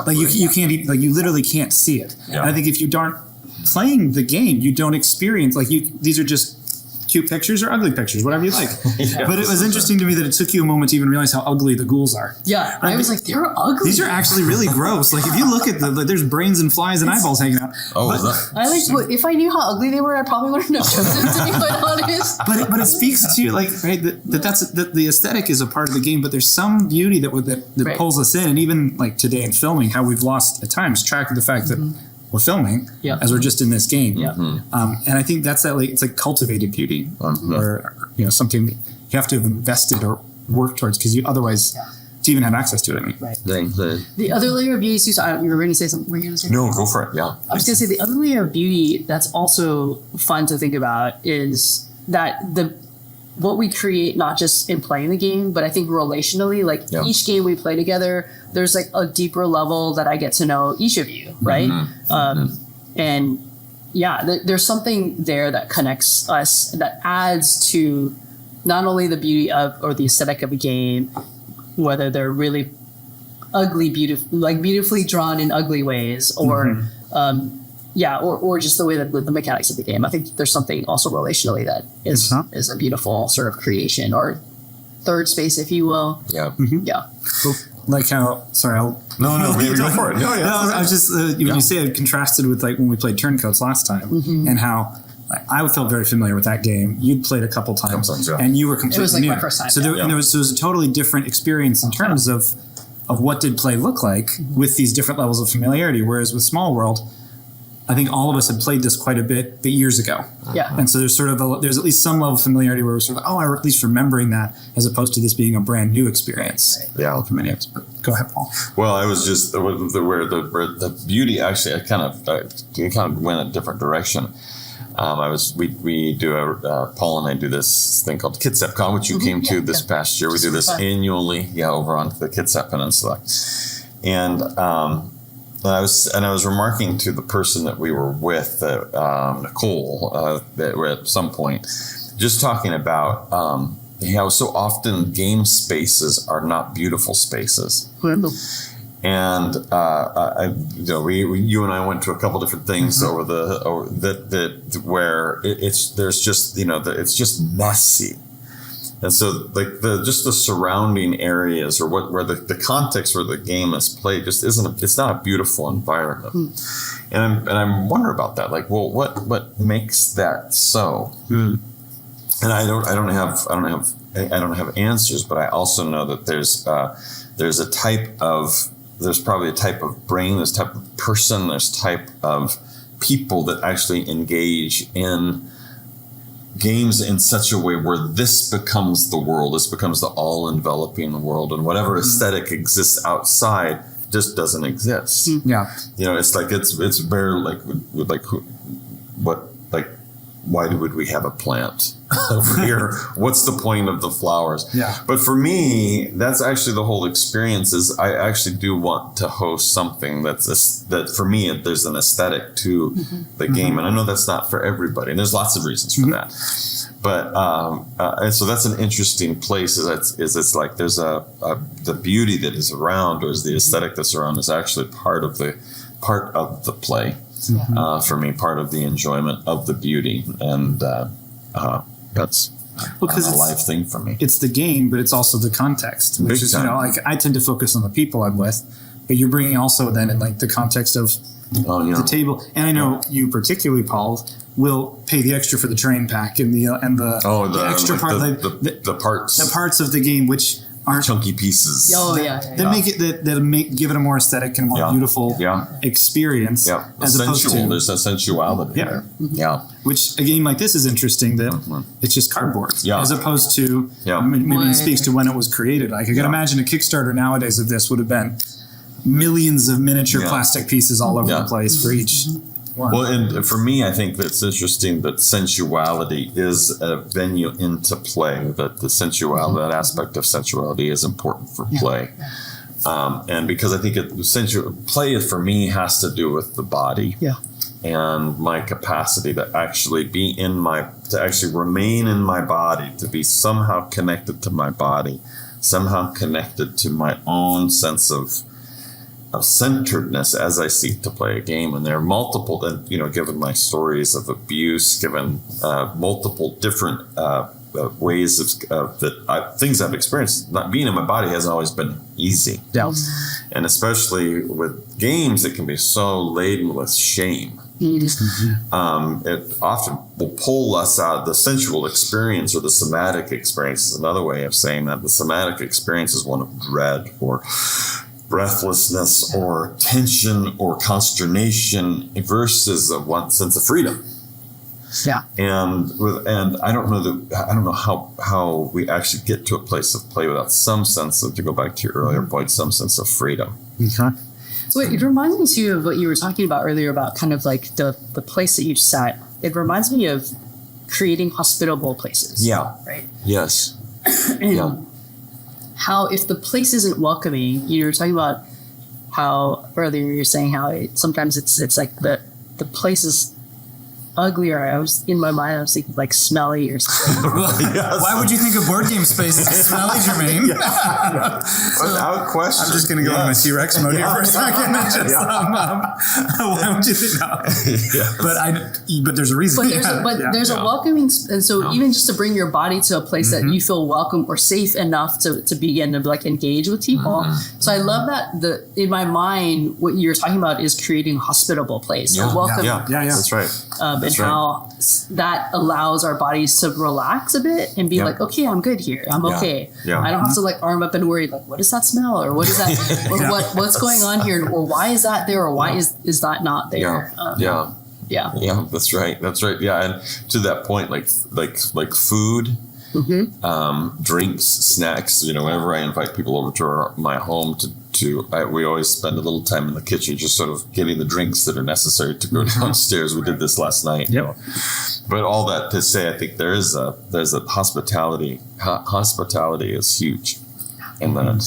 can't, like, you literally can't see it. And I think if you aren't playing the game, you don't experience, like, these are just cute pictures or ugly pictures, whatever you like. But it was interesting to me that it took you a moment to even realize how ugly the ghouls are. Yeah, I was like, they're ugly. These are actually really gross. Like, if you look at there's brains and flies and eyeballs hanging out. If I knew how ugly they were, I probably wouldn't have chosen, to be quite honest. But it speaks to, like, right, that the aesthetic is a part of the game, but there's some beauty that pulls us in. And even like today in filming, how we've lost at times track of the fact that we're filming as we're just in this game. And I think that's that, like, it's like cultivated beauty, or something you have to have invested or worked towards, because you otherwise to even have access to it. I mean, the other layer of beauty, Susan, you were going to say something. Were you going to say? No, go for it. Yeah, I was going to say the other layer of beauty that's also fun to think about is that what we create, not just in playing the game, but I think relationally, like each game we play together, there's like a deeper level that I get to know each of you, right? And there's something there that connects us, that adds to not only the beauty of or the aesthetic of a game, whether they're really ugly, beautifully drawn in ugly ways, or or just the way that the mechanics of the game. I think there's something also relationally that is a beautiful sort of creation, or third space, if you will. Like how, sorry, maybe go for it. I was just, when you say it contrasted with like when we played Turncoats last time, and how I felt very familiar with that game. You'd played a couple times, and you were completely new. It was like my first time. So there was a totally different experience in terms of what did play look like with these different levels of familiarity. Whereas with Smallworld, I think all of us had played this quite a bit years ago. And so there's sort of there's at least some level of familiarity where we're sort of, or at least remembering that, as opposed to this being a brand new experience. For many of us. But go ahead, Paul. Well, I was just where the beauty actually, I kind of went a different direction. We do Paul and I do this thing called KidSepCon, which you came to this past year. We do this annually, over on the Kitsap Peninsula, and I was remarking to the person that we were with, Nicole, that were at some point, just talking about how so often game spaces are not beautiful spaces. And you and I went to a couple different things where it's just messy. And so like the surrounding areas or where the context where the game is played just it's not a beautiful environment. And I'm wondering about that. Like, well, what makes that so? And I don't have answers, but I also know that there's probably a type of brain, there's type of person, there's type of people that actually engage in games in such a way where this becomes the world, this becomes the all-enveloping world, and whatever aesthetic exists outside just doesn't exist. Yeah. It's like it's very why would we have a plant over here? What's the point of the flowers? Yeah. But for me, that's actually the whole experience. Is I actually do want to host something that for me there's an aesthetic to the game, and I know that's not for everybody, and there's lots of reasons for that. But and so that's an interesting place. It's like there's the beauty that is around, or is the aesthetic that's around, is actually part of the play. For me, part of the enjoyment of the beauty, and that's a live thing for me. It's the game, but it's also the context, which is like I tend to focus on the people I'm with, but you're bringing also then in like the context of the table. And I know you particularly, Paul, will pay the extra for the terrain pack and the extra part, the parts of the game, which are chunky pieces. That give it a more aesthetic and more beautiful experience. Yeah, as opposed to there's a sensuality there. Yeah, which a game like this is interesting that it's just cardboard, as opposed to maybe it speaks to when it was created. Like I can imagine a Kickstarter nowadays of this would have been millions of miniature plastic pieces all over the place for each one. Well, and for me, I think that's interesting that sensuality is a venue into play, that the sensuality, that aspect of sensuality is important for play. And because I think play for me has to do with the body and my capacity to actually to actually remain in my body, to be somehow connected to my body, somehow connected to my own sense of centeredness as I seek to play a game. And there are multiple, given my stories of abuse, given multiple different ways of things I've experienced, not being in my body hasn't always been easy. Yeah. And especially with games, it can be so laden with shame. It often will pull us out. The sensual experience or the somatic experience is another way of saying that. The somatic experience is one of dread or breathlessness or tension or consternation versus one sense of freedom. Yeah. And I don't know how we actually get to a place of play without some sense of, to go back to your earlier point, some sense of freedom. Okay. So it reminds me too of what you were talking about earlier about kind of like the place that you sat. It reminds me of creating hospitable places. Yeah. Right. Yes. And how if the place isn't welcoming, you were talking about how earlier you're saying how sometimes it's like the place is uglier. I was in my mind, I was thinking like smelly or something. Yes. Why would you think a board game space is smelly, Jermaine? Without question. I'm just going to go into my T-Rex mode here for a second. And just, why would you think that? But there's a reason. But there's a welcoming, and so even just to bring your body to a place that you feel welcome or safe enough to begin to like engage with people. So I love that in my mind, what you're talking about is creating a hospitable place, a welcoming. Yeah, that's right. And how that allows our bodies to relax a bit and be like, okay, I'm good here. I'm okay. Yeah. I don't have to like arm up and worry, like, what does that smell? Or what is that? Or what's going on here? Or why is that there? Or why is that not there? Yeah, that's right. Yeah. And to that point, like food, drinks, snacks, whenever I invite people over to my home we always spend a little time in the kitchen just sort of getting the drinks that are necessary to go downstairs. We did this last night. Yep. But all that to say, I think there's a hospitality. Hospitality is huge. And then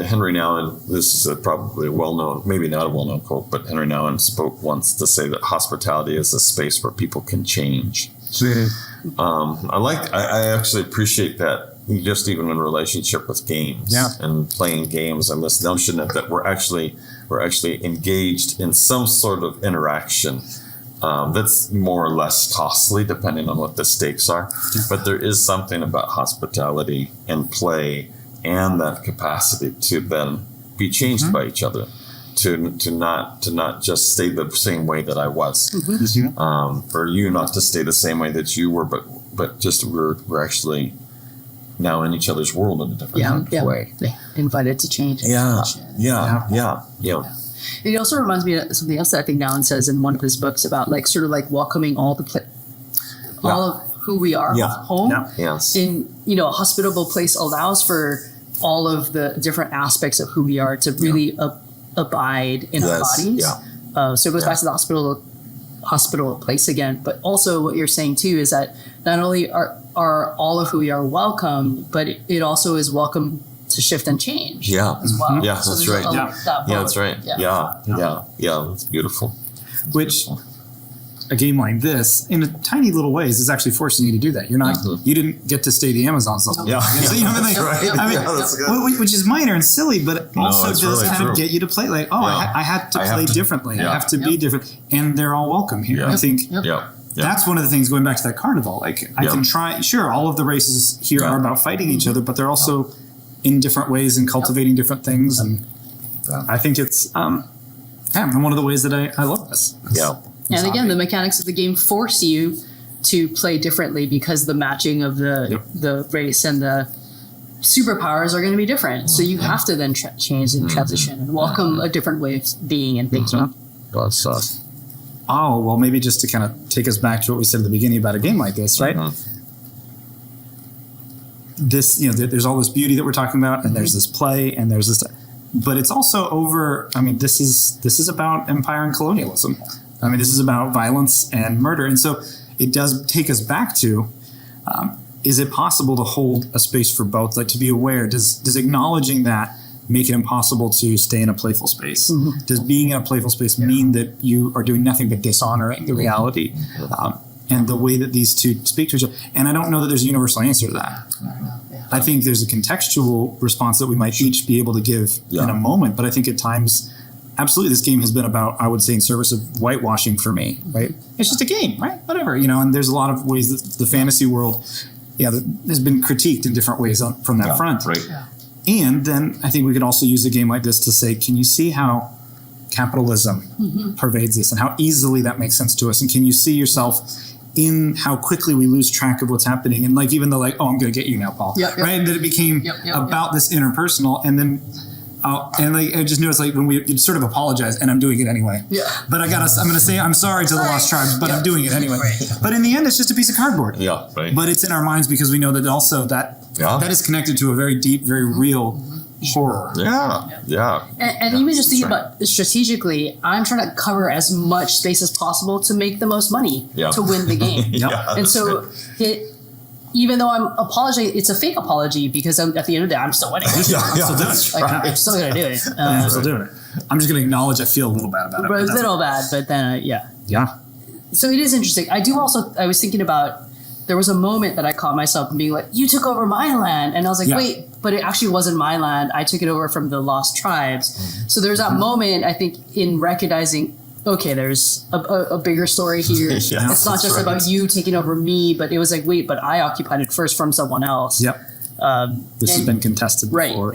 Henry Nouwen, this is probably a well-known, maybe not a well-known quote, but Henry Nouwen spoke once to say that hospitality is a space where people can change. I actually appreciate that, just even in relationship with games and playing games, and this notion that we're actually engaged in some sort of interaction That's more or less costly depending on what the stakes are. But there is something about hospitality and play and that capacity to then be changed by each other, to not just stay the same way that I was, for you not to stay the same way that you were, but just we're actually now in each other's world in a different way. Invited to change. Yeah. It also reminds me of something else that I think Nowlan says in one of his books about like sort of like welcoming all of who we are home. Yes. In a hospitable place allows for all of the different aspects of who we are to really abide in our bodies. So it goes back to the hospital place again. But also what you're saying too is that not only are all of who we are welcome, but it also is welcome to shift and change as well. Yeah, so that's right. That's right. Yeah, that's beautiful. Which a game like this, in a tiny little ways, is actually forcing you to do that. You're not, you didn't get to stay the Amazon stuff. Which is minor and silly, but also does really kind of get you to play like, I had to play differently. I have to be different, and they're all welcome here. I think. That's one of the things going back to that carnival. Like I can try, sure, all of the races here are about fighting each other, but they're also in different ways and cultivating different things. And I think it's one of the ways that I love this. And again, the mechanics of the game force you to play differently because the matching of the race and the superpowers are going to be different. So you have to then change and transition and welcome a different way of being and thinking. Oh, well, maybe just to kind of take us back to what we said at the beginning about a game like this, right? This, there's all this beauty that we're talking about, and there's this play, and there's this, but it's also over. I mean, this is about empire and colonialism. I mean, this is about violence and murder, and so it does take us back to: is it possible to hold a space for both? Like to be aware? Does acknowledging that make it impossible to stay in a playful space? Does being in a playful space mean that you are doing nothing but dishonoring the reality and the way that these two speak to each other? And I don't know that there's a universal answer to that. I think there's a contextual response that we might each be able to give in a moment, but I think at times, absolutely, this game has been about, I would say, in service of whitewashing for me, right? It's just a game, right? Whatever, and there's a lot of ways that the fantasy world, has been critiqued in different ways from that front. Right. And then I think we could also use a game like this to say, can you see how capitalism pervades this and how easily that makes sense to us? And can you see yourself in how quickly we lose track of what's happening? And like, even though like, I'm going to get you now, Paul, right? And that it became about this interpersonal, and then, and like, I just noticed like when you sort of apologize, and I'm doing it anyway. But I'm going to say, I'm sorry to the lost tribes, but I'm doing it anyway. But in the end, it's just a piece of cardboard. But it's in our minds because we know that also that is connected to a very deep, very real horror. And even just thinking about strategically, I'm trying to cover as much space as possible to make the most money to win the game. And so even though I'm apologizing, it's a fake apology because at the end of the day, I'm still winning. I'm still going to do it. I'm still doing it. I'm just going to acknowledge I feel a little bad about it. A little bad, but then, So it is interesting. I was thinking about, there was a moment that I caught myself being like, you took over my land. And I was like, wait, but it actually wasn't my land. I took it over from the lost tribes. So there's that moment, I think, in recognizing, okay, there's a bigger story here. It's not just about you taking over me, but it was like, wait, but I occupied it first from someone else. This has been contested before.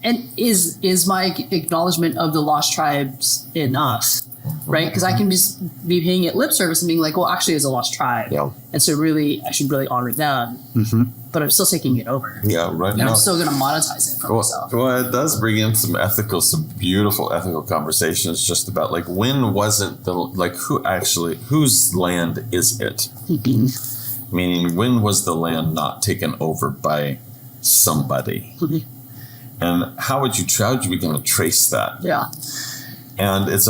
And is my acknowledgement of the lost tribes enough? Right? Because I can just be paying it lip service and being like, well, actually, it's a lost tribe. And so really, I should really honor them. But I'm still taking it over. And I'm still going to monetize it for myself. Well, it does bring in some beautiful ethical conversations just about like, when wasn't whose land is it? Meaning, when was the land not taken over by somebody? And how would you begin to trace that? And it's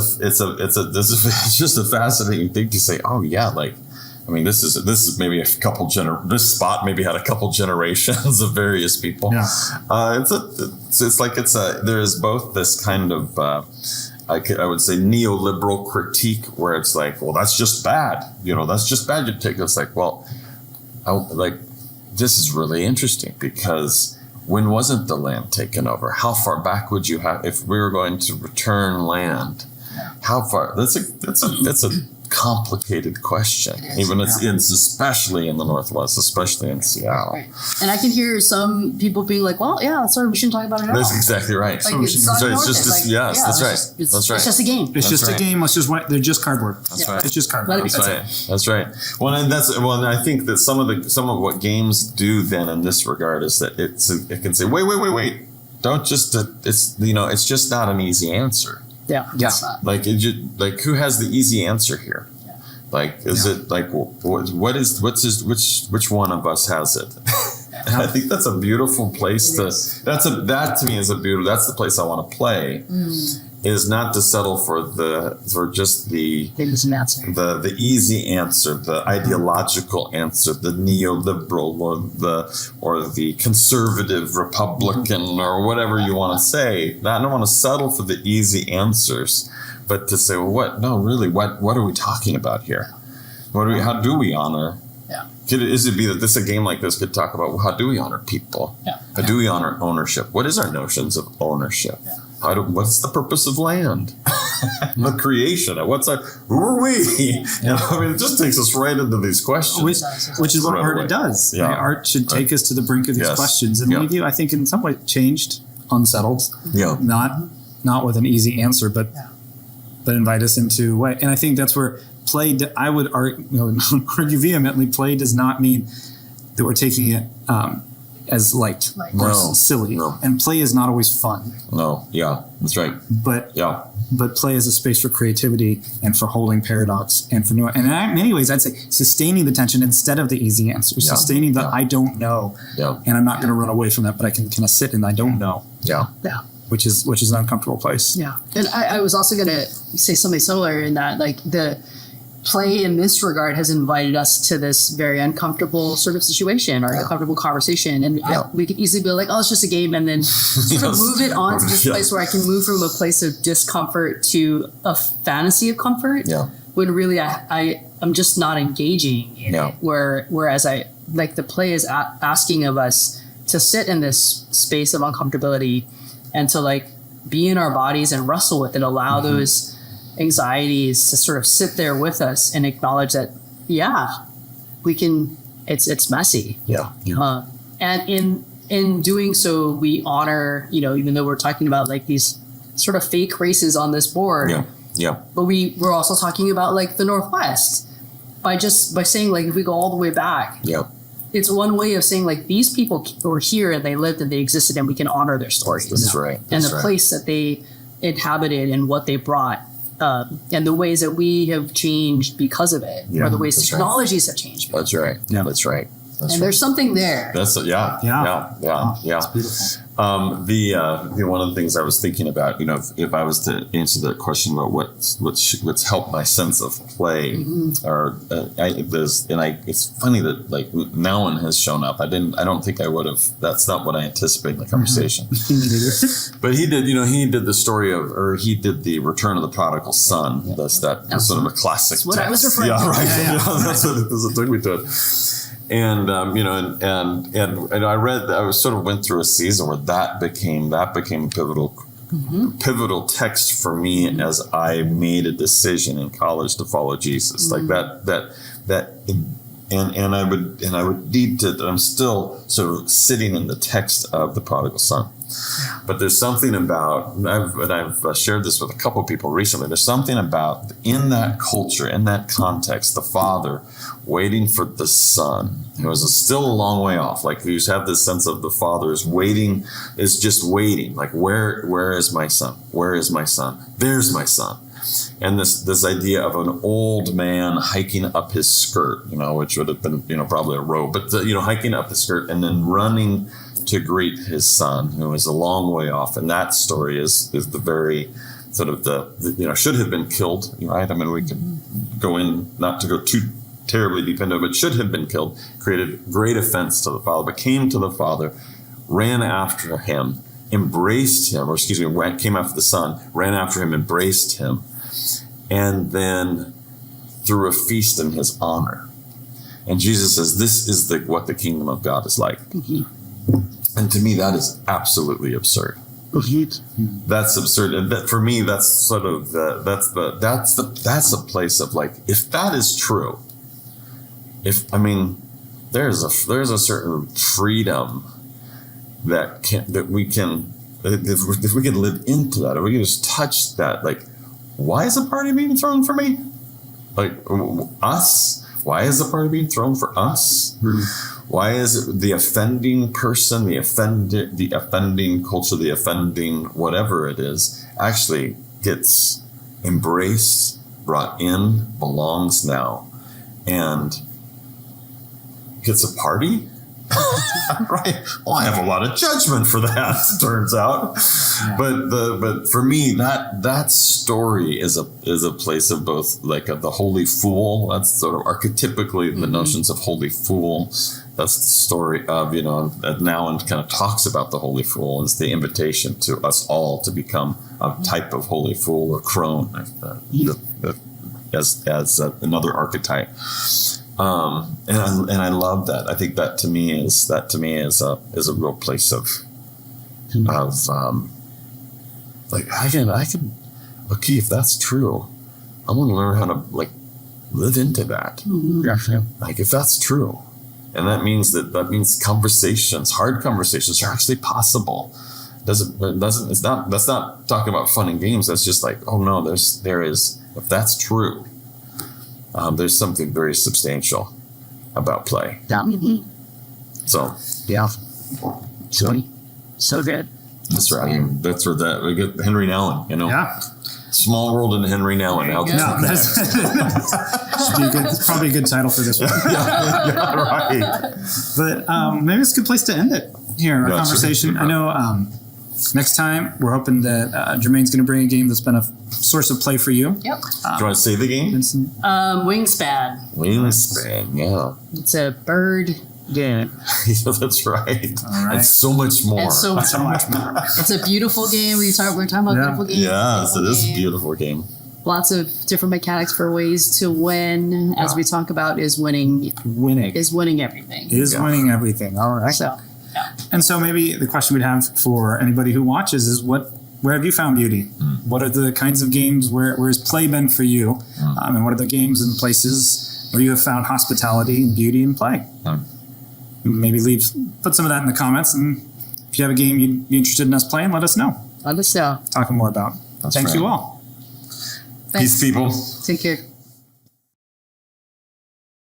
just a fascinating thing to say. This is maybe this spot maybe had a couple generations of various people. There is both this kind of I would say neoliberal critique where it's like, well, that's just bad. That's just bad. It's like, well, this is really interesting because when wasn't the land taken over? How far back would you have if we were going to return land? How far? That's a complicated question. Even it's especially in the Northwest, especially in Seattle. Right. And I can hear some people being like, well, yeah, sorry, we shouldn't talk about it at all. That's exactly right. Like, it's not It's worth just, it. Like, yes, yeah, that's right. It's just a game. It's just a game. They're just cardboard. That's right. It's just cardboard. Let it be. That's right. Well, and I think that some of what games do then in this regard is that it can say, wait. Don't just it's just not an easy answer. Yeah. Like who has the easy answer here? Yeah. Like is it like which one of us has it? And I think that's a beautiful place that to me is a beautiful. That's the place I want to play. Is not to settle for just the easy answer, the ideological answer, the neoliberal or the conservative Republican or whatever you want to say. I don't want to settle for the easy answers, but to say, well, what are we talking about here? How do we honor? Yeah. Could it be that a game like this could talk about, well, how do we honor people? Yeah. How do we honor ownership? What is our notions of ownership? Yeah. What's the purpose of land? The creation. Who are we? It just takes us right into these questions. Which is what art does. Yeah. Right? Art should take us to the brink of these questions and leave you, I think, in some way changed, unsettled. Yeah. Not with an easy answer, but invite us into way. And I think that's where play. I would argue vehemently. Play does not mean that we're taking it as light or silly. No. And play is not always fun. No, yeah, that's right. But play is a space for creativity and for holding paradox and for new. And in many ways, I'd say sustaining the tension instead of the easy answer. Yeah. Sustaining the I don't know, and I'm not going to run away from that, but I can kind of sit in the I don't know. Yeah. Which is an uncomfortable place. Yeah, and I was also going to say something similar in that, like the play in this regard has invited us to this very uncomfortable sort of situation or uncomfortable conversation. And we could easily be like, oh, it's just a game. And then sort of move it on to this place where I can move from a place of discomfort to a fantasy of comfort. Yeah. When really I'm just not engaging in it. Whereas the play is asking of us to sit in this space of uncomfortability and to be in our bodies and wrestle with it, allow those anxieties to sort of sit there with us and acknowledge that we can. It's messy. And in doing so, we honor, even though we're talking about these sort of fake races on this board, but we're also talking about the Northwest by saying if we go all the way back, it's one way of saying these people were here and they lived and they existed and we can honor their stories. That's right. And the place that they inhabited and what they brought. And the ways that we have changed because of it, or the ways technologies have changed. That's right. Yeah, that's right. There's something there. That's It's beautiful. One of the things I was thinking about, if I was to answer that question about what's helped my sense of play, it's funny that no one has shown up. I don't think I would have. That's not what I anticipated in the conversation. But he did. He did the story he did the Return of the Prodigal Son. Yeah. That's sort of a classic. That's what I was referring to. Yeah, right. Yeah. That's what it took me to it. And and I read. I sort of went through a season where that became a pivotal text for me as I made a decision in college to follow Jesus. And I would need to. I'm still sort of sitting in the text of the prodigal son. But there's something about, and I've shared this with a couple of people recently, there's something about in that culture, in that context, the father waiting for the son, who is still a long way off. You just have this sense of the father is just waiting. Where is my son? Where is my son? There's my son. And this idea of an old man hiking up his skirt, which would have been, probably a robe, but hiking up his skirt and then running to greet his son, who is a long way off. And that story is the very sort of should have been killed, right? I mean, we could go in, not to go too terribly deep into it, but should have been killed, created great offense to the father, but came to the father, ran after him, embraced him, came after the son, ran after him, embraced him, and then threw a feast in his honor. And Jesus says, this is what the kingdom of God is like. Mm-hmm. And to me, that is absolutely absurd. That's absurd. And that, for me, that's sort of that's a place of like, if that is true, there's a certain freedom that we can live into that, if we can just touch that, like, why is a party being thrown for me? Like, us? Why is the party being thrown for us? Why is it the offending person, the offending culture, the offending whatever it is, actually gets embraced, brought in, belongs now, and gets a party? Right? Well, I have a lot of judgment for that, it turns out. Yeah. But for me, that story is a place of both, like, the holy fool. That's sort of archetypically the notions of holy fool. That's the story of, now, and kind of talks about the holy fool as the invitation to us all to become a type of holy fool or crone, as another archetype. And I love that. I think that to me is a real place of like, I can okay, if that's true, I want to learn how to, like, live into that. Like, if that's true, and that means conversations, hard conversations, are actually possible. That's not talking about fun and games. That's just like, oh no, there is, if that's true, there's something very substantial about play. Yeah. So yeah. So good. That's right. That's where we get Henry Nouwen, Yeah. Smallworld and Henry Nouwen. That's probably a good title for this one. yeah, right. But maybe it's a good place to end it here, our conversation. I know next time we're hoping that Jermaine's going to bring a game that's been a source of play for you. Yep. Do you want to say the game? Wingspan. Wingspan, yeah. It's a bird game. Yeah, that's right. And so much more. And so much more. It's a beautiful game. We're talking about beautiful games. Yes, it is a beautiful game. Lots of different mechanics for ways to win, as we talk about, is winning. Is winning everything. Winning everything. All right. So, yeah. And so maybe the question we'd have for anybody who watches is, where have you found beauty? What are the kinds of games where has play been for you? And what are the games and places where you have found hospitality and beauty in play? Maybe put some of that in the comments, and if you have a game you'd be interested in us playing, let us know. Let us know. Talking more about. Thank you all. Peace, people. Take care.